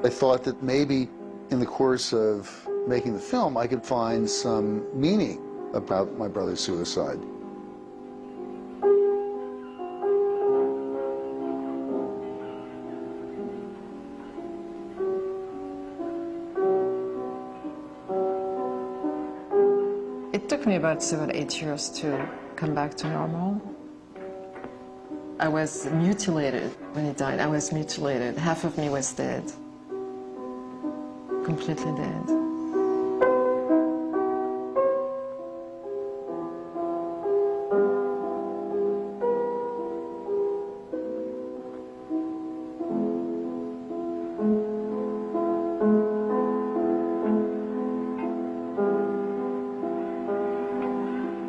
I thought that maybe in the course of making the film I could find some meaning about my brother's suicide. It took me about 7 or 8 years to come back to normal. I was mutilated when he died. I was mutilated. Half of me was dead. Completely dead.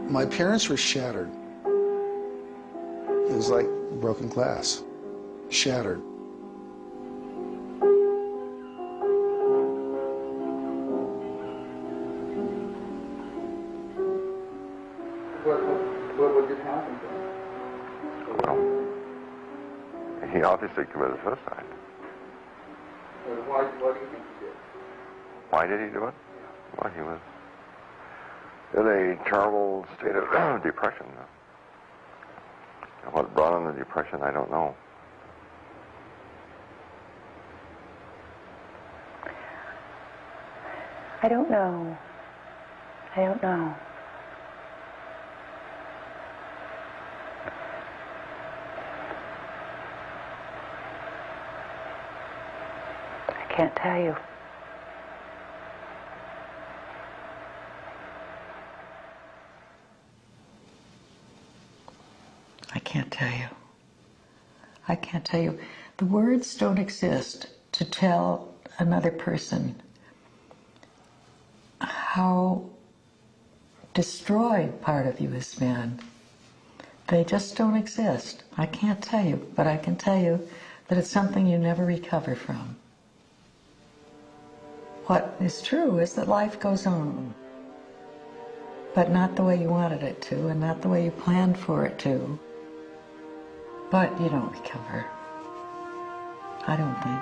My parents were shattered. It was like broken glass, shattered. What did happen to him? Well, he obviously committed suicide. Why do you think he did? Why did he do it? Well, he was in a terrible state of depression. And what brought on the depression, I don't know. I don't know. I don't know. I can't tell you. I can't tell you. I can't tell you. The words don't exist to tell another person how destroyed part of you has been. They just don't exist. I can't tell you, but I can tell you that it's something you never recover from. What is true is that life goes on, but not the way you wanted it to, and not the way you planned for it to. But you don't recover. I don't think.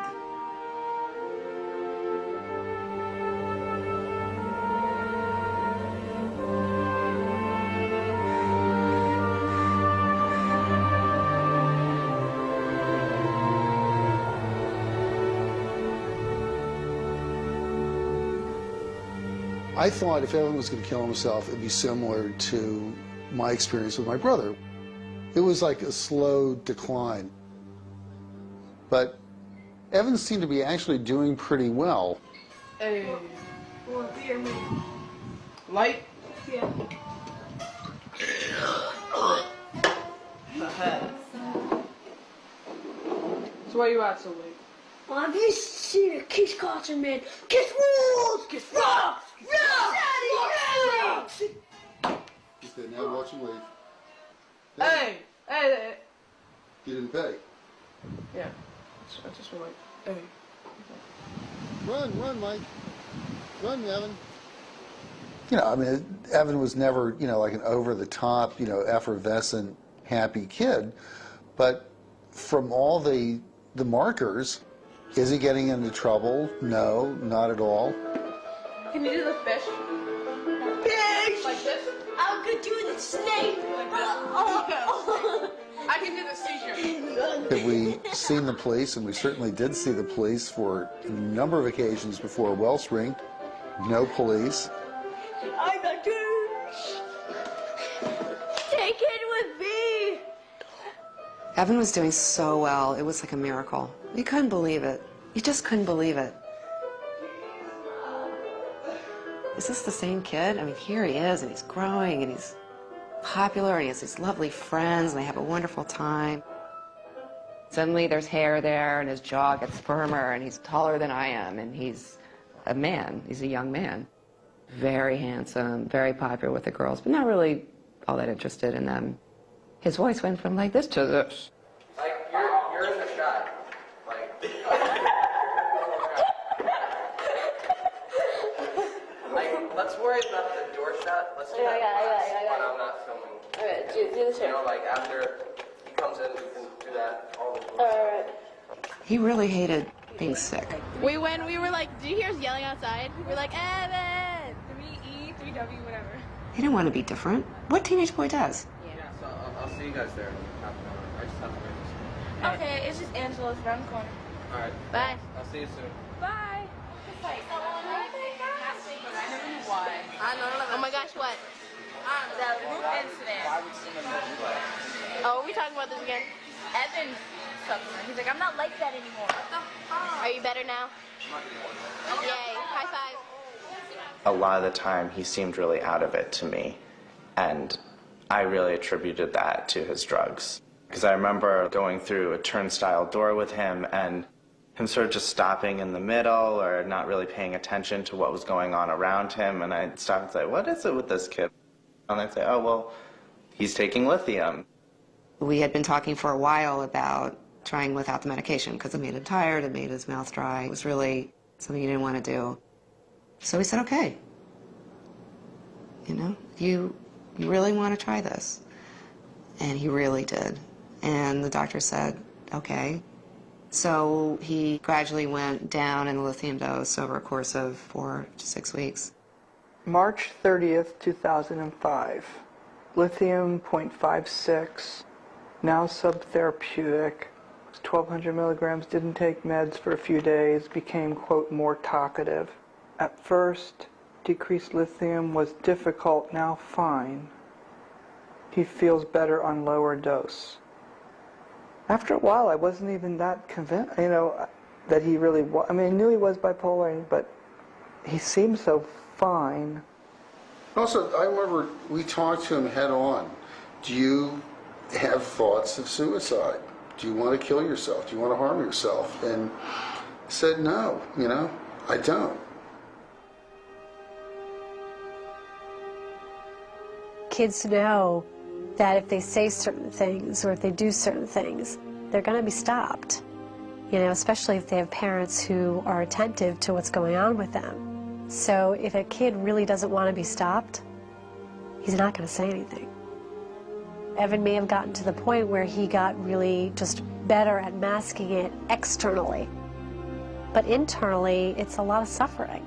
I thought if Evan was going to kill himself, it'd be similar to my experience with my brother. It was like a slow decline. But Evan seemed to be actually doing pretty well. Hey, oh dear me. Light, Yeah. So why are you out so late? I'm here to see the Kiss concert, man. Kiss rules! Kiss rocks! Rocks! He said, now watch him leave. Hey! Hey! You didn't pay. Yeah. I just went like, hey. Run, Mike. Run, Evan. You know, I mean, Evan was never, you know, like an over-the-top, you know, effervescent, happy kid. But from all the markers, is he getting into trouble? No, not at all. Can you do the fish? Fish! Like this? I'm gonna do the snake! Like this? I can do the seizure. Have we seen the police? And we certainly did see the police for a number of occasions before Wellspring. No police. I got juice! Take it with me! Evan was doing so well. It was like a miracle. You couldn't believe it. You just couldn't believe it. Is this the same kid? I mean, here he is, and he's growing, and he's popular, and he has these lovely friends, and they have a wonderful time. Suddenly there's hair there, and his jaw gets firmer, and he's taller than I am, and he's a man. He's a young man. Very handsome, very popular with the girls, but not really all that interested in them. His voice went from like this to this. Like, you're in the shot. Like, let's worry about the door shot. Let's do that when I'm not filming. Alright, do the same. You know, like, after he comes in, you can do that all the time. Alright. He really hated being sick. We were like, did you hear us yelling outside? We were like, Evan! 3E, 3W, whatever. He didn't want to be different. What teenage boy does? Yeah, so I'll see you guys there. I just have to make this. Okay, it's just Angela's around the corner. Alright. Bye. I'll see you soon. Bye. Oh my gosh, what? The roof incident. Oh, are we talking about this again? Evan suffering. He's like, I'm not like that anymore. Are you better now? Yay, high five. A lot of the time he seemed really out of it to me, and I really attributed that to his drugs. Because I remember going through a turnstile door with him and him sort of just stopping in the middle or not really paying attention to what was going on around him, and I'd stop and say, what is it with this kid? And I'd say, oh, well, he's taking lithium. We had been talking for a while about trying without the medication because it made him tired, it made his mouth dry. It was really something he didn't want to do. So we said, okay, you know, you really want to try this? And he really did. And the doctor said, okay. So he gradually went down in the lithium dose over a course of 4 to 6 weeks. March 30th, 2005. Lithium 0.56, now subtherapeutic. 1,200 milligrams, didn't take meds for a few days, became, quote, more talkative. At first, decreased lithium was difficult, now fine. He feels better on lower dose. After a while, I wasn't even that convinced, you know, that he really was. I mean, I knew he was bipolar, but he seemed so fine. Also, I remember we talked to him head on. Do you have thoughts of suicide? Do you want to kill yourself? Do you want to harm yourself? And he said, no, you know, I don't. Kids know that if they say certain things or if they do certain things, they're going to be stopped. You know, especially if they have parents who are attentive to what's going on with them. So if a kid really doesn't want to be stopped, he's not going to say anything. Evan may have gotten to the point where he got really just better at masking it externally. But internally, it's a lot of suffering.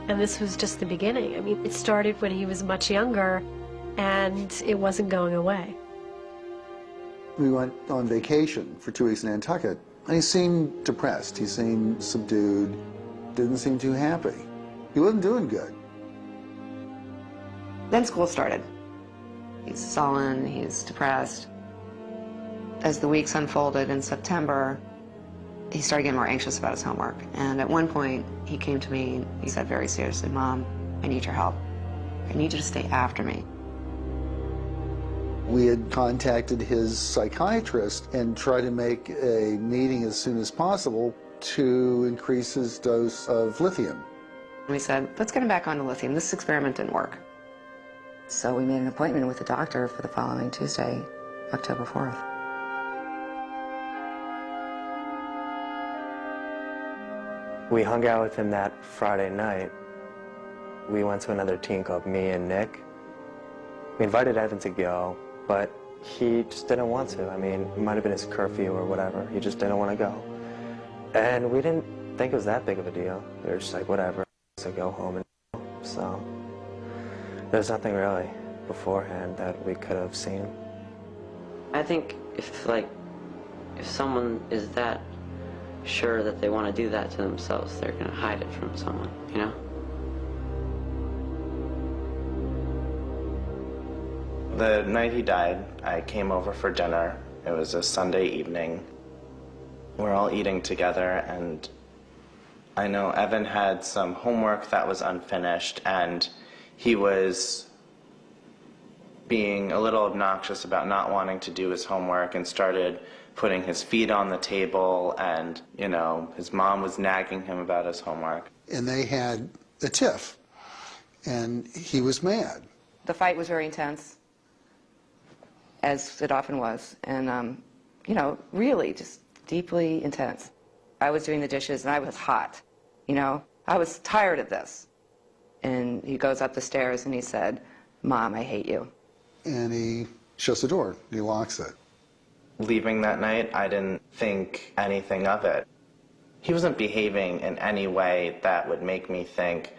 And this was just the beginning. I mean, it started when he was much younger, and it wasn't going away. We went on vacation for 2 weeks in Nantucket, and he seemed depressed. He seemed subdued, didn't seem too happy. He wasn't doing good. Then school started. He's sullen, he's depressed. As the weeks unfolded in September, he started getting more anxious about his homework. And at one point, he came to me and he said very seriously, Mom, I need your help. I need you to stay after me. We had contacted his psychiatrist and tried to make a meeting as soon as possible to increase his dose of lithium. We said, let's get him back onto lithium. This experiment didn't work. So we made an appointment with the doctor for the following Tuesday, October 4th. We hung out with him that Friday night. We went to another teen club, me and Nick. We invited Evan to go, but he just didn't want to. I mean, it might have been his curfew or whatever. He just didn't want to go. And we didn't think it was that big of a deal. We were just like, whatever, so go home. And so there's nothing really beforehand that we could have seen. I think if someone is that sure that they want to do that to themselves, they're going to hide it from someone, you know? The night he died, I came over for dinner. It was a Sunday evening. We're all eating together, and I know Evan had some homework that was unfinished, and he was being a little obnoxious about not wanting to do his homework and started putting his feet on the table, and, you know, his mom was nagging him about his homework. And they had a tiff, and he was mad. The fight was very intense, as it often was, and, you know, really just deeply intense. I was doing the dishes, and I was hot, you know. I was tired of this. And he goes up the stairs, and he said, "Mom, I hate you." And he shuts the door. He locks it. Leaving that night, I didn't think anything of it. He wasn't behaving in any way that would make me think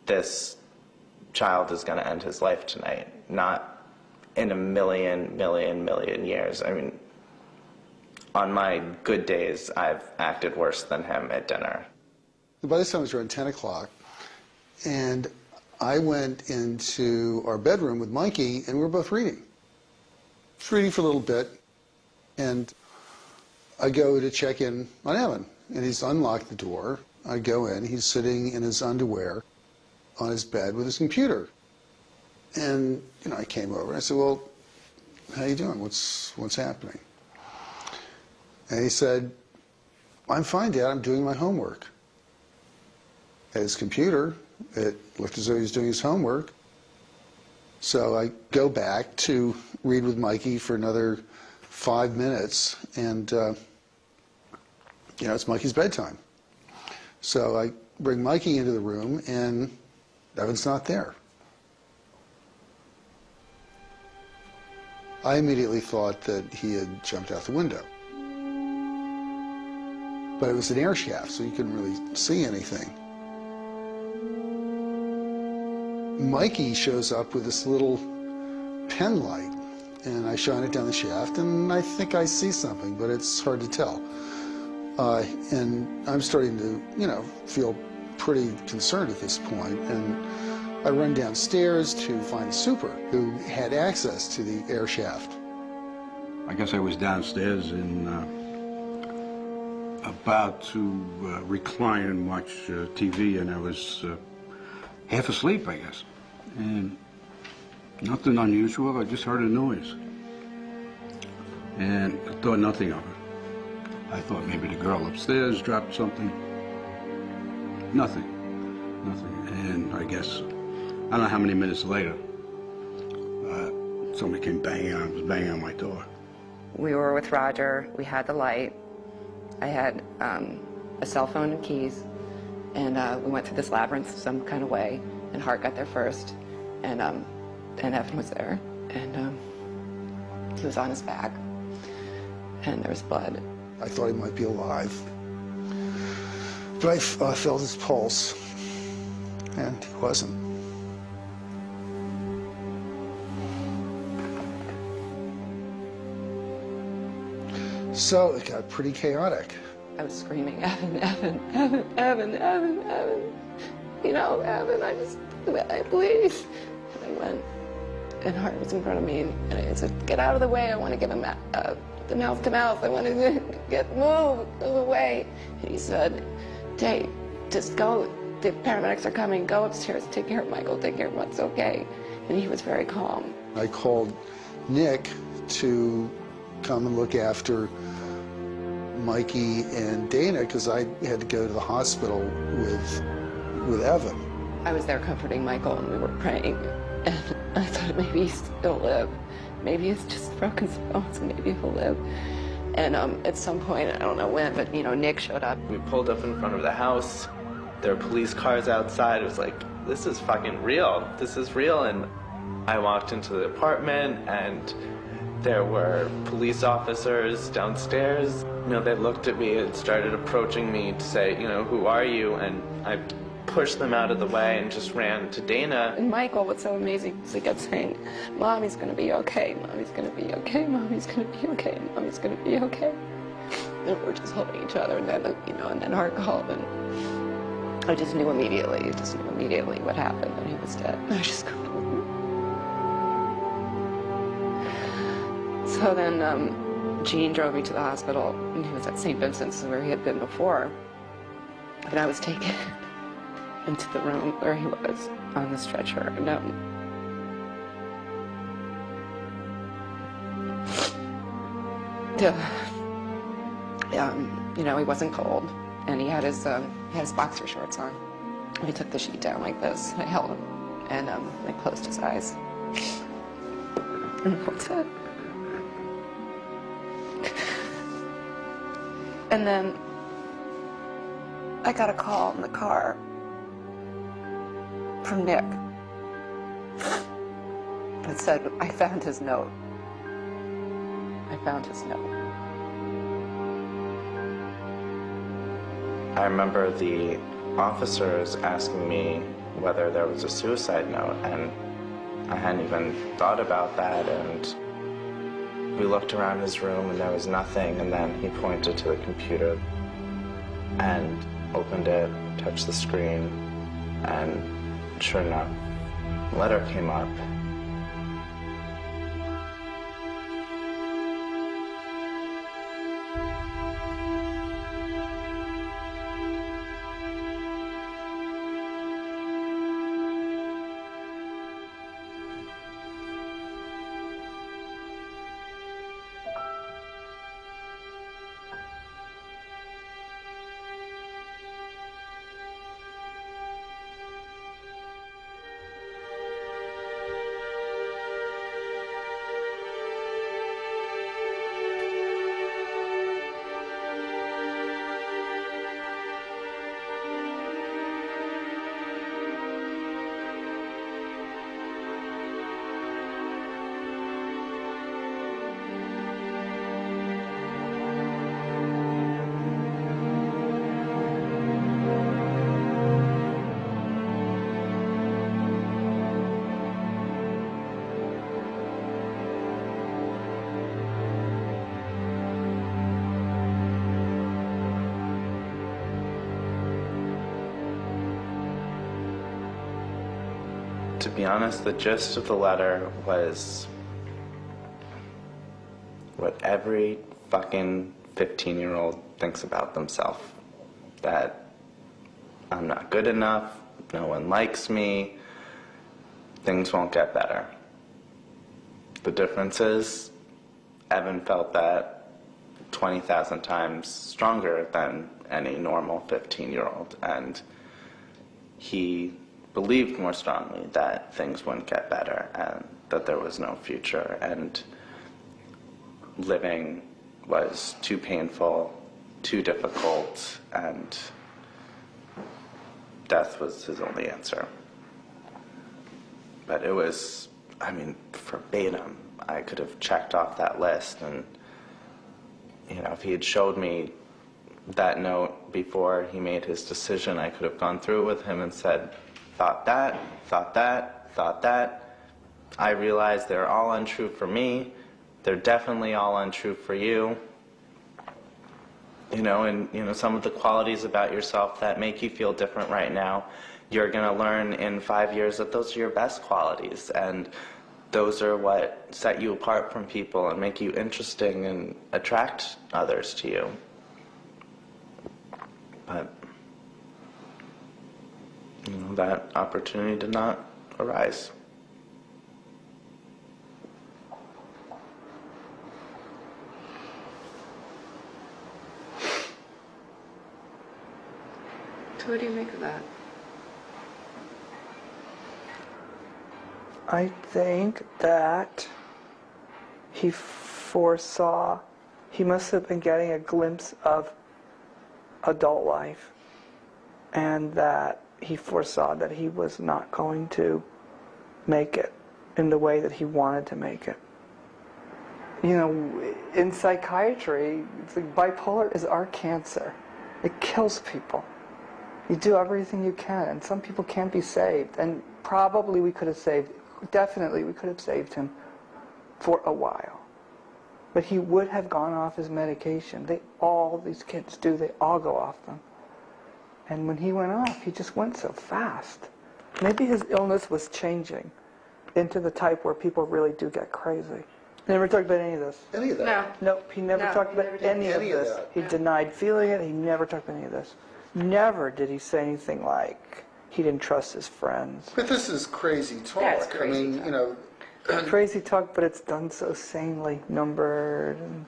this child is going to end his life tonight. Not in a million years. I mean, on my good days, I've acted worse than him at dinner. By this time it was around 10 o'clock, and I went into our bedroom with Mikey, and we were both reading. Just reading for a little bit, and I go to check in on Evan, and he's unlocked the door. I go in, he's sitting in his underwear on his bed with his computer. And, you know, I came over and I said, "Well, how you doing? What's happening?" And he said, "I'm fine, Dad, I'm doing my homework." At his computer, it looked as though he was doing his homework. So I go back to read with Mikey for another 5 minutes, and, you know, it's Mikey's bedtime. So I bring Mikey into the room, and Evan's not there. I immediately thought that he had jumped out the window. But it was an air shaft, so you couldn't really see anything. Mikey shows up with this little pen light, and I shine it down the shaft, and I think I see something, but it's hard to tell. And I'm starting to, you know, feel pretty concerned at this point, and I run downstairs to find a super who had access to the air shaft. I guess I was downstairs and about to recline and watch TV, and I was half asleep, I guess. And nothing unusual, I just heard a noise. And I thought nothing of it. I thought maybe the girl upstairs dropped something. Nothing. And I guess, I don't know how many minutes later, somebody came banging on my door. We were with Roger, we had the light, I had a cell phone and keys, and we went through this labyrinth some kind of way, and Hart got there first, and Evan was there, and he was on his back, and there was blood. I thought he might be alive, but I felt his pulse, and he wasn't. So it got pretty chaotic. I was screaming, "Evan, Evan, Evan, Evan, Evan, Evan. You know, Evan, please." And I went, and Hart was in front of me, and I said, "Get out of the way, I want to get him the mouth to mouth. I want to move away." And he said, "Dave, just go the paramedics are coming, go upstairs, take care of Michael, take care of what's okay. And he was very calm. I called Nick to come and look after Mikey and Dana because I had to go to the hospital with Evan. I was there comforting Michael and we were praying. And I thought maybe he'll live. Maybe he's just broken some bones and maybe he'll live. And at some point, I don't know when, but you know, Nick showed up. We pulled up in front of the house. There were police cars outside. It was like, this is fucking real. This is real. And I walked into the apartment and there were police officers downstairs. You know, they looked at me and started approaching me to say, you know, who are you? And I pushed them out of the way and just ran to Dana. And Michael, what's so amazing is he kept saying, Mommy's gonna be okay, Mommy's gonna be okay, Mommy's gonna be okay, Mommy's gonna be okay. And we're just holding each other, and then, you know, and then Art called, and I just knew immediately what happened, and he was dead. I just couldn't believe it. So then Gene drove me to the hospital, and he was at St. Vincent's where he had been before. And I was taken into the room where he was on the stretcher. And you know, he wasn't cold, and he had his boxer shorts on. And he took the sheet down like this. I held him, and I closed his eyes. And that's it. And then I got a call in the car from Nick. It said, I found his note. I found his note. I remember the officers asking me whether there was a suicide note, and I hadn't even thought about that, and we looked around his room and there was nothing, and then he pointed to the computer and opened it, touched the screen, and sure enough, a letter came up. To be honest, the gist of the letter was what every fucking 15-year-old thinks about themselves. That I'm not good enough, no one likes me, things won't get better. The difference is, Evan felt that 20,000 times stronger than any normal 15-year-old, and he believed more strongly that things wouldn't get better and that there was no future, and living was too painful, too difficult, and death was his only answer. But it was, I mean, verbatim. I could have checked off that list, and you know, if he had showed me that note before he made his decision, I could have gone through it with him and said, thought that, thought that, thought that. I realize they're all untrue for me. They're definitely all untrue for you. You know, and you know, some of the qualities about yourself that make you feel different right now, you're gonna learn in 5 years that those are your best qualities, and those are what set you apart from people and make you interesting and attract others to you. But that opportunity did not arise. So what do you make of that? I think that he foresaw, he must have been getting a glimpse of adult life, and that he foresaw that he was not going to make it in the way that he wanted to make it. You know, in psychiatry, the bipolar is our cancer. It kills people. You do everything you can, and some people can't be saved. And probably we could have saved, definitely we could have saved him for a while. But he would have gone off his medication. All these kids do, they all go off them. And when he went off, he just went so fast. Maybe his illness was changing into the type where people really do get crazy. He never talked about any of this. Any of that? No. Nope, he never talked about any of this. He denied feeling it, he never talked about any of this. Never did he say anything like he didn't trust his friends. But this is crazy talk. Yeah, it's crazy I mean, talk. you know... Crazy talk, but it's done so sanely, numbered, and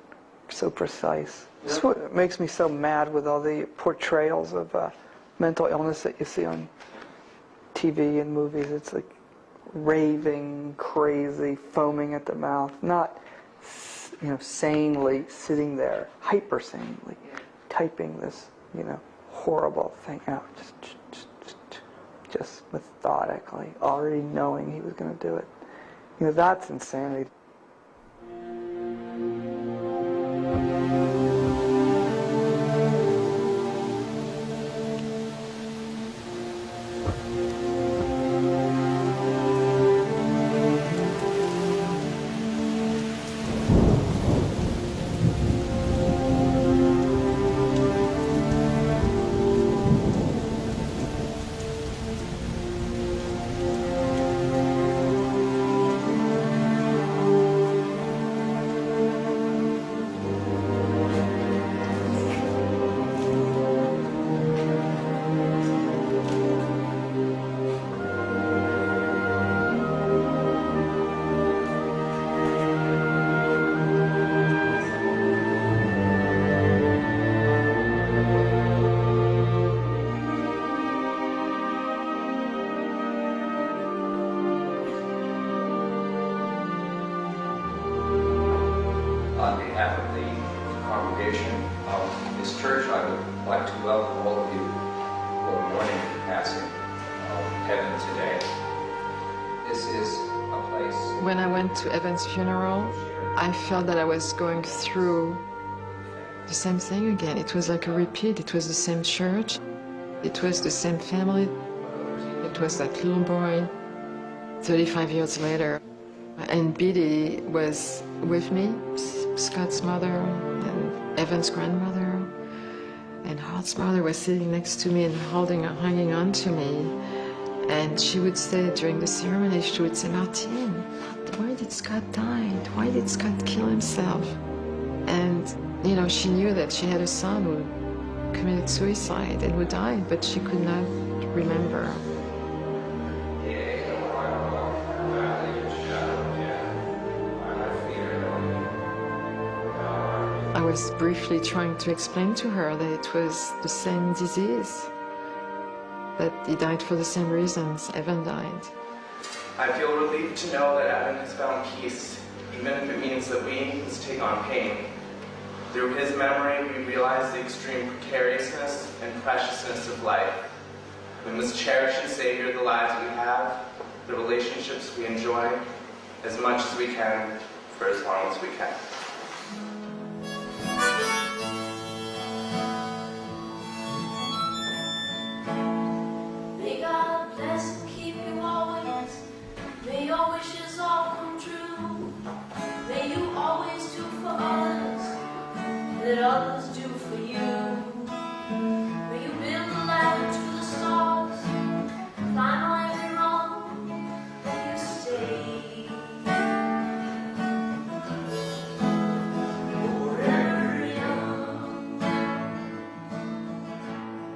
so precise. This is what makes me so mad with all the portrayals of mental illness that you see on TV and movies. It's like raving, crazy, foaming at the mouth, not, you know, sanely sitting there, hyper sanely, typing this, you know, horrible thing out, just methodically, already knowing he was going to do it. You know, that's insanity. On behalf of the congregation of this church, I would like to welcome all of you who are mourning the passing of Evan today. This is a place... When I went to Evan's funeral, I felt that I was going through the same thing again. It was like a repeat. It was the same church. It was the same family. It was that little boy 35 years later. And Biddy was with me, Scott's mother, and Evan's grandmother, and Hart's mother was sitting next to me and hanging on to me. And she would say during the ceremony, she would say, Martine, why did Scott die? Why did Scott kill himself? And, you know, she knew that she had a son who committed suicide and who died, but she could not remember. I was briefly trying to explain to her that it was the same disease, that he died for the same reasons Evan died. I feel relieved to know that Evan has found peace, even if it means that we must take on pain. Through his memory, we realize the extreme precariousness and preciousness of life. We must cherish and savor the lives we have, the relationships we enjoy, as much as we can, for as long as we can. May God bless and keep you always. May your wishes all come true. May you always do for others that others do for you. May you build a ladder to the stars, climb on every rung, may you stay forever young.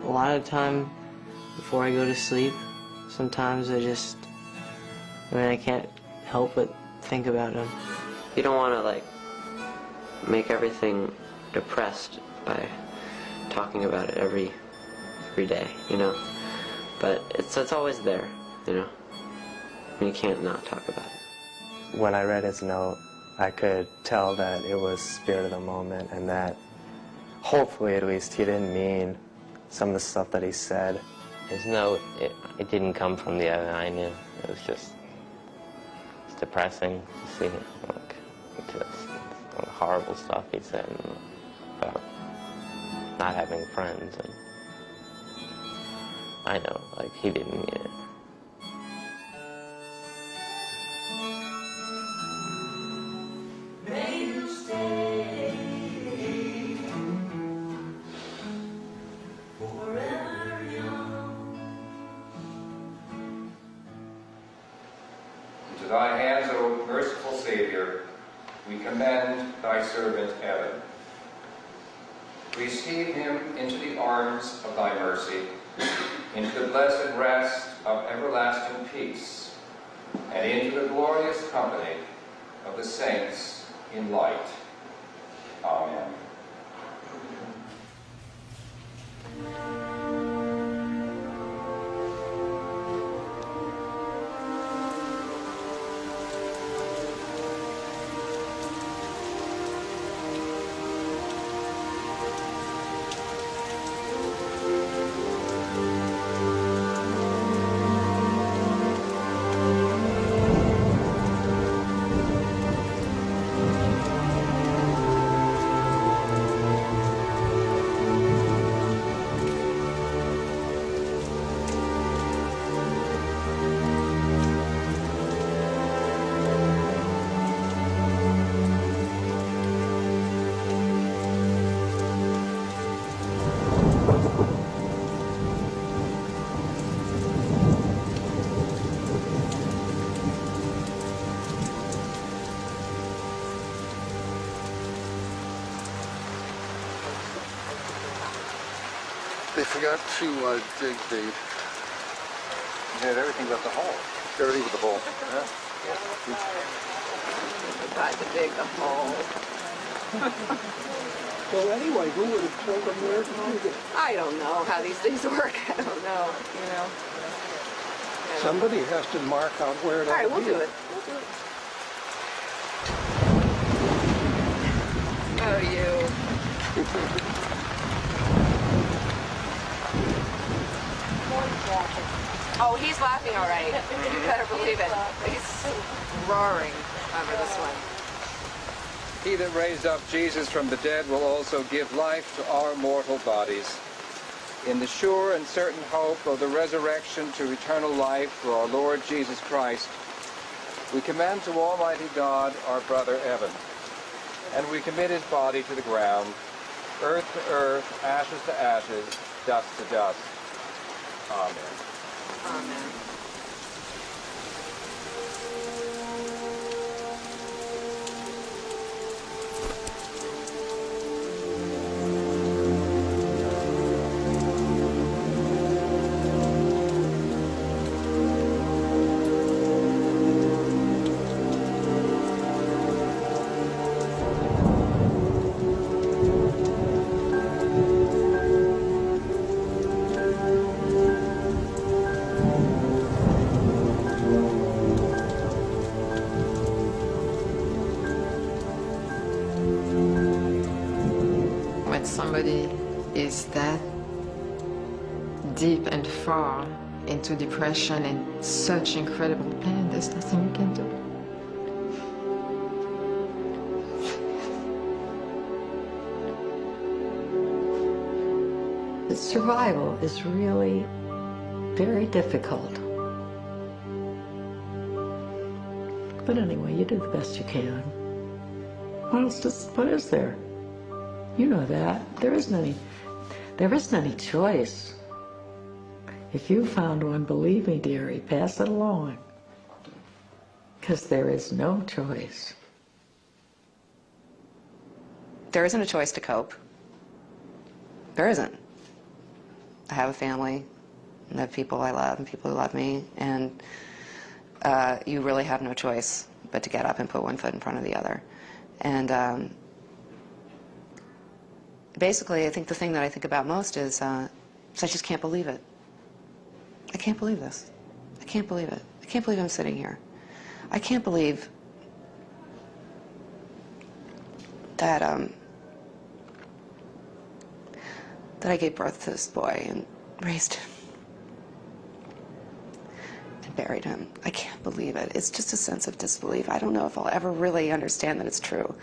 A lot of time before I go to sleep, Sometimes I can't help but think about him. You don't want to, like, make everything depressed by talking about it every day, you know? But it's always there, you know? And you can't not talk about it. When I read his note, I could tell that it was spirit of the moment, and that hopefully at least he didn't mean some of the stuff that he said. His note, it didn't come from the other I knew. It was just depressing to see like just horrible stuff he said about not having friends, and I know, like, he didn't mean it. May you stay forever young. Into thy hands, O merciful Savior, we commend thy servant Evan. Receive him into the arms of thy mercy, into the blessed rest of everlasting peace, and into the glorious company of the saints in light. Amen. They forgot to dig the... You had everything but the hole. Everything but the hole. Forgot to dig the hole. Well, anyway, who would have told them where to dig it? I don't know how these things work. I don't know, you know. Somebody has to mark out where to All right, we'll dig do it. We'll do it. Oh, you. Oh, he's laughing all right. You better believe it. He's roaring over this one. He that raised up Jesus from the dead will also give life to our mortal bodies. In the sure and certain hope of the resurrection to eternal life through our Lord Jesus Christ, we commend to Almighty God our brother Evan, and we commit his body to the ground, earth to earth, ashes to ashes, dust to dust. Amen. Amen. When somebody is that deep and far into depression and such incredible pain, there's nothing you can do. The survival is really very difficult. But anyway, you do the best you can. What is there? You know that. There isn't any choice. If you found one, believe me, dearie, pass it along. Because there is no choice. There isn't a choice to cope. There isn't. I have a family. and the people I love and people who love me, and you really have no choice but to get up and put one foot in front of the other. And basically, I think the thing that I think about most is I just can't believe it. I can't believe this. I can't believe it. I can't believe I'm sitting here. I can't believe that that I gave birth to this boy and raised him and buried him. I can't believe it. It's just a sense of disbelief. I don't know if I'll ever really understand that it's true,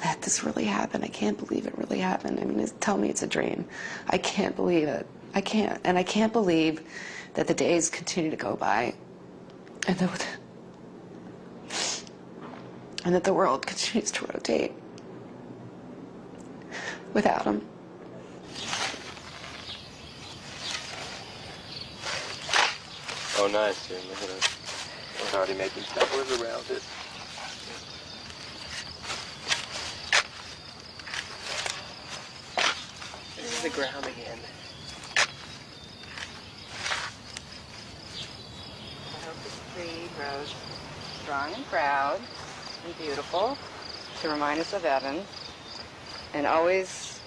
that this really happened. I can't believe it really happened. I mean, tell me it's a dream. I can't believe it. I can't. And I can't believe that the days continue to go by and that the world continues to rotate without him. Oh, nice, dude. Look at it. We're already making pebbles around it. This is the ground again. I hope this tree grows strong and proud and beautiful to remind us of Evan, and always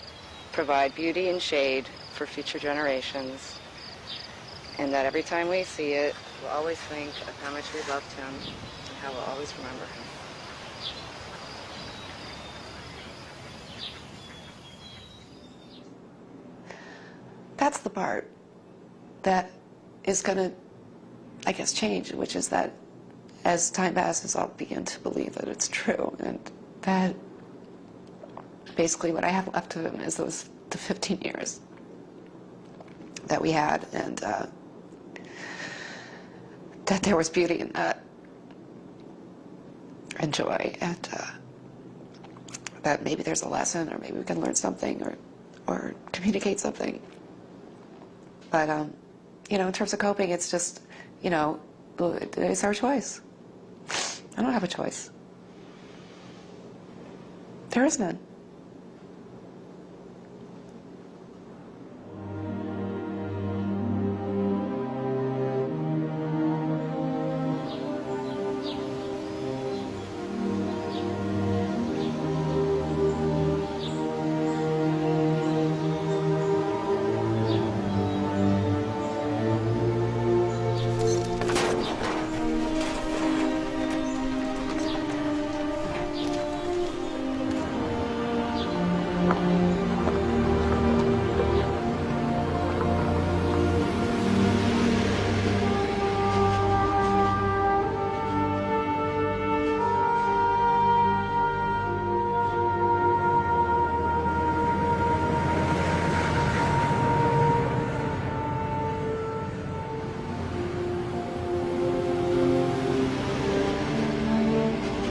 provide beauty and shade for future generations. And that every time we see it, we'll always think of how much we loved him and how we'll always remember him. That's the part that is going to, I guess, change, which is that as time passes, I'll begin to believe that it's true, and that basically what I have left of him is the 15 years that we had, and that there was beauty in that, and joy, and that maybe there's a lesson, or maybe we can learn something, or communicate something. But you know, in terms of coping, it's just, you know, it's our choice. I don't have a choice. There is none.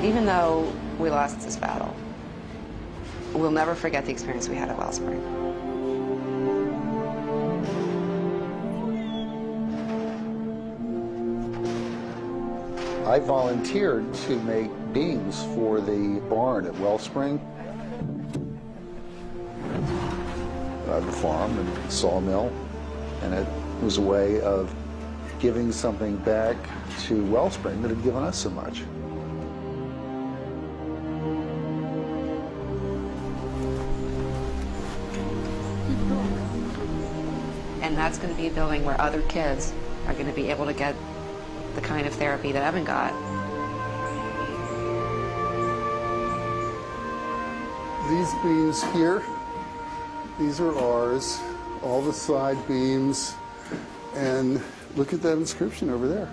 Even though we lost this battle, we'll never forget the experience we had at Wellspring. I volunteered to make beams for the barn at Wellspring, the farm and sawmill, and it was a way of giving something back to Wellspring that had given us so much. And that's going to be a building where other kids are going to be able to get the kind of therapy that Evan got. These beams here, these are ours, all the side beams, and look at that inscription over there.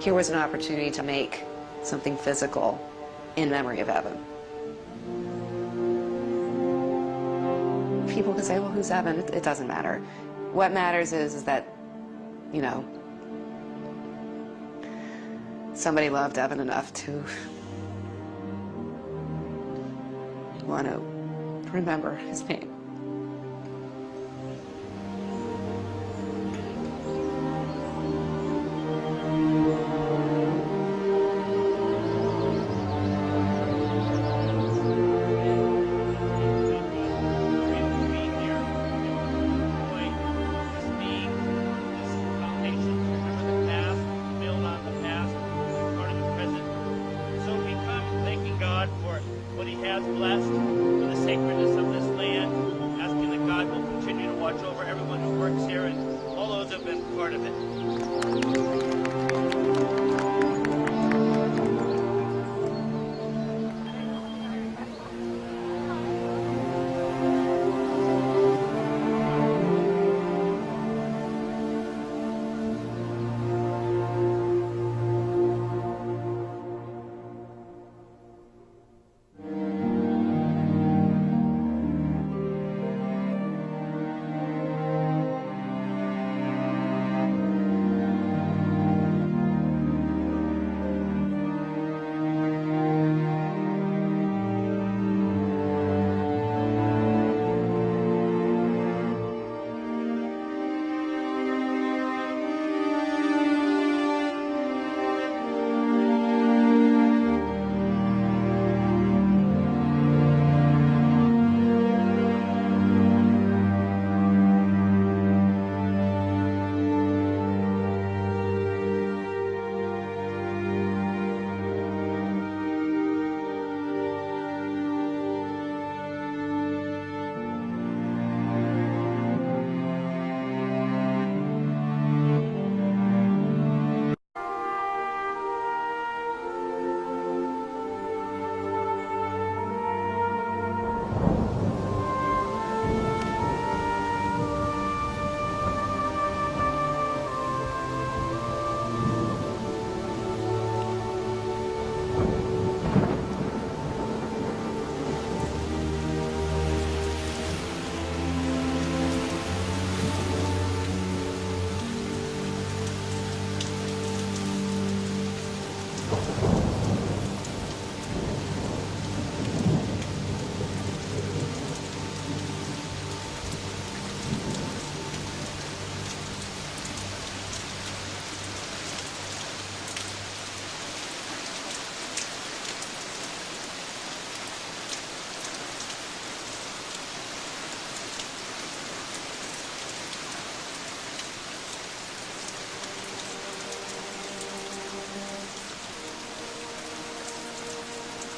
Here was an opportunity to make something physical in memory of Evan. People can say, well, who's Evan? It doesn't matter. What matters is that, you know, somebody loved Evan enough to want to remember his name.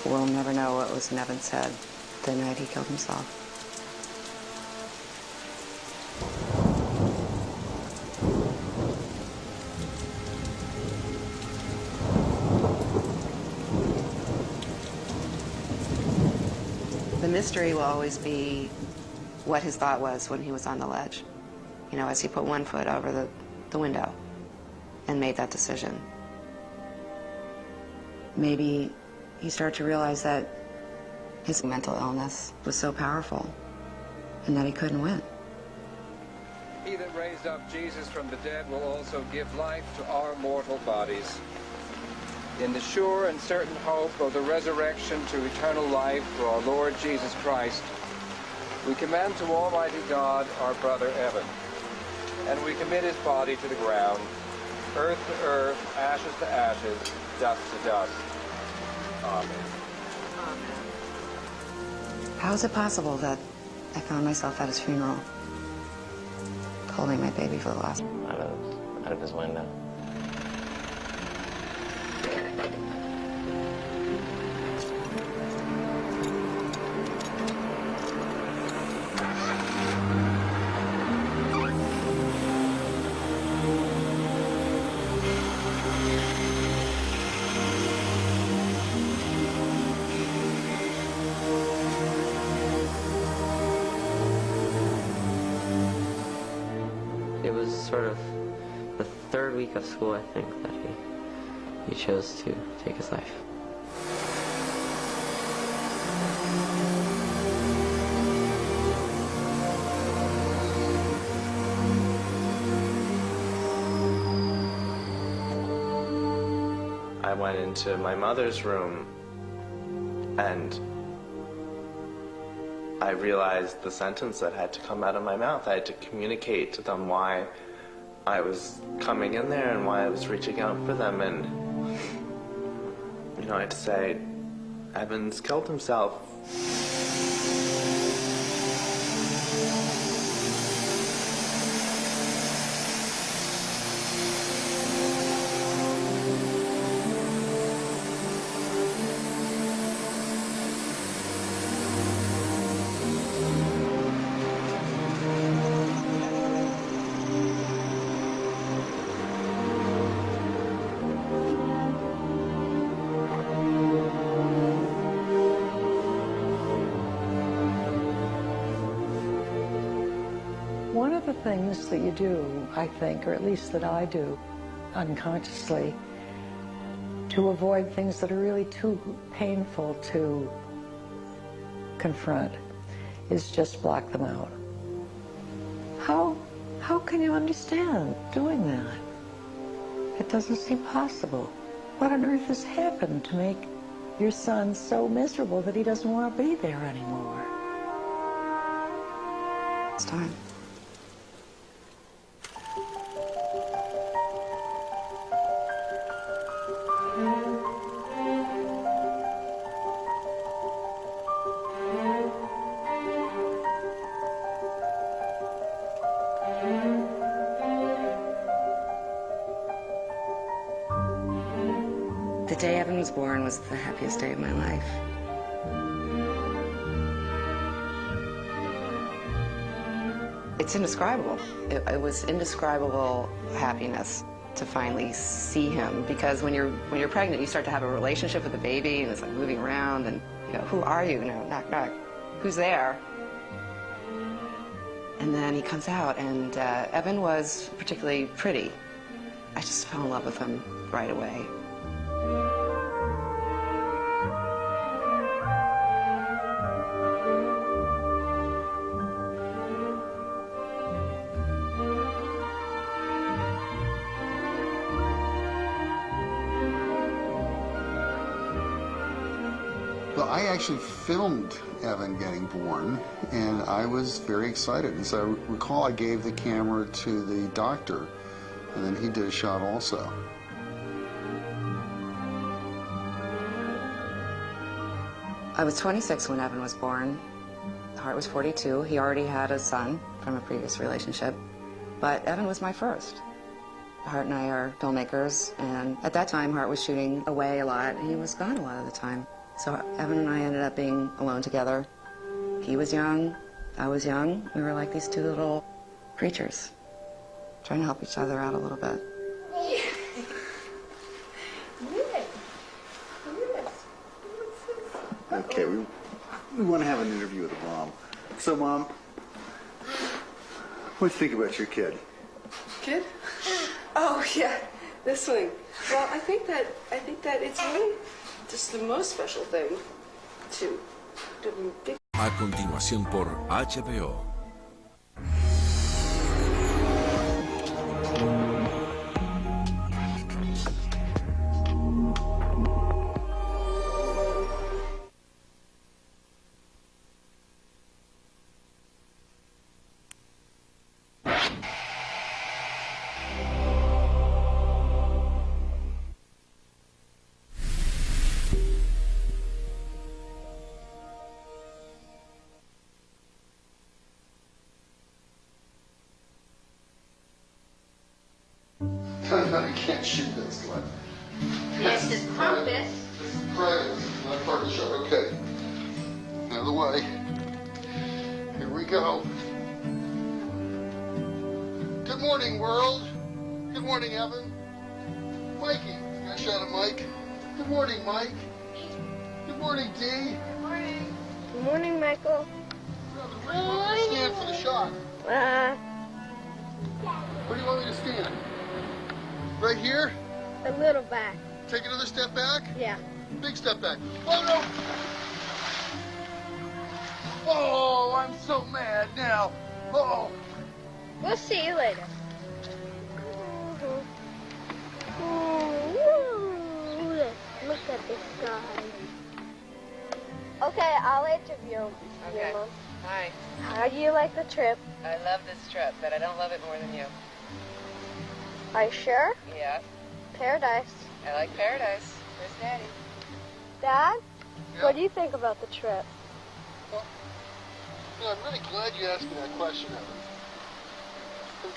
We'll never know what was Nevin said the night he killed himself. The mystery will always be what his thought was when he was on the ledge. You know, as he put one foot over the window and made that decision. Maybe he started to realize that his mental illness was so powerful and that he couldn't win. He that raised up Jesus from the dead will also give life to our mortal bodies. In the sure and certain hope of the resurrection to eternal life through our Lord Jesus Christ, we commend to Almighty God our brother Evan, and we commit his body to the ground, earth to earth, ashes to ashes, dust to dust. Amen. How is it possible that I found myself at his funeral, holding my baby for the last... Out of his window. It was sort of the third week of school, I think, that he chose to take his life. I went into my mother's room and I realized the sentence that had to come out of my mouth. I had to communicate to them why I was coming in there and why I was reaching out for them. And, you know, I had to say, Evan's killed himself. One of the things that you do, I think, or at least that I do unconsciously, to avoid things that are really too painful to confront, is just block them out. How can you understand doing that? It doesn't seem possible. What on earth has happened to make your son so miserable that he doesn't want to be there anymore? It's time. The day Evan was born was the happiest day of my life. It's indescribable. It was indescribable happiness to finally see him, because when you're pregnant, you start to have a relationship with the baby, and it's like moving around, and you go, who are you? No, knock, knock. Who's there? And then he comes out, and Evan was particularly pretty. I just fell in love with him right away. Well, I actually filmed Evan getting born, and I was very excited. And so I recall I gave the camera to the doctor, and then he did a shot also. I was 26 when Evan was born. Hart was 42. He already had a son from a previous relationship, but Evan was my first. Hart and I are filmmakers, and at that time Hart was shooting away a lot. He was gone a lot of the time. So Evan and I ended up being alone together. He was young, I was young. We were like these two little creatures, trying to help each other out a little bit. Okay, we want to have an interview with the mom. So, Mom, what do you think about your kid? Kid? Oh yeah, this one. Well, I think that it's really just the most special thing to be. A continuación por HBO. I can't shoot this, Glenn. Yes, it's purpose. Private, not part of the show. Okay. Out of the way. Here we go. Good morning, world. Good morning, Evan. Mikey. You got a shot at Mike? Good morning, Mike. Good morning, Dee. Good morning. Good morning, Michael. Stand for the shot. Where do you want me to stand? Right here? A little back. Take another step back? Yeah. Big step back. Oh, no! Oh, I'm so mad now. Oh. We'll see you later. Look at this guy. Okay, I'll interview Okay. you, Mom. Hi. How do you like the trip? I love this trip, but I don't love it more than you. Are you sure? Yeah. Paradise. I like paradise. Where's Daddy? Dad? Yeah? What do you think about the trip? Well, you know, I'm really glad you asked me that question, Evan. 'Cause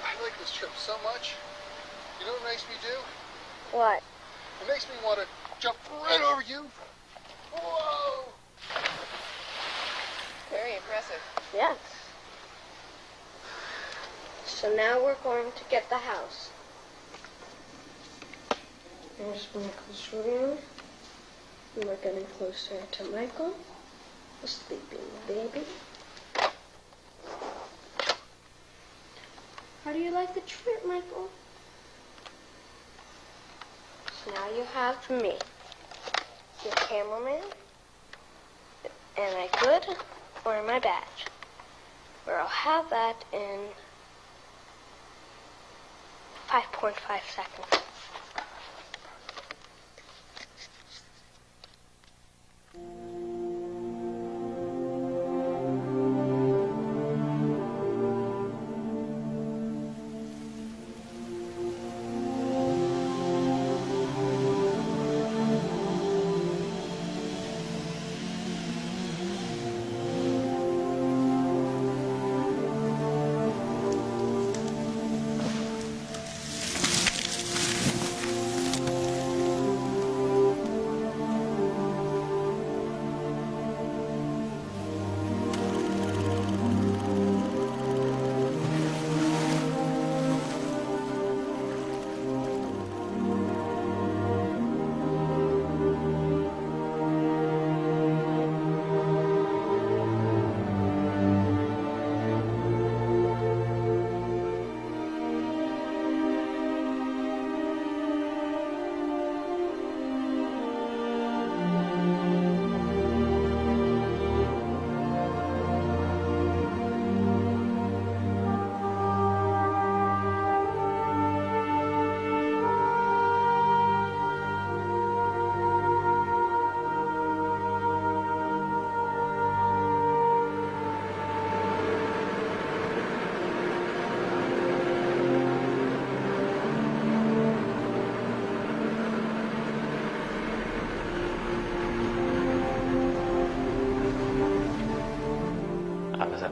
I like this trip so much. You know what it makes me do? What? It makes me want to jump right over you. Whoa! Very impressive. Yes. So now we're going to get the house. Here's Michael's room. And we're getting closer to Michael, the sleeping baby. How do you like the trip, Michael? So now you have me, your cameraman, and I good or my badge. Where I'll have that in 5.5 seconds.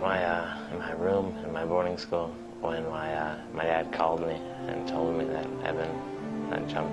in my room in my boarding school when my dad called me and told me that Evan had jumped.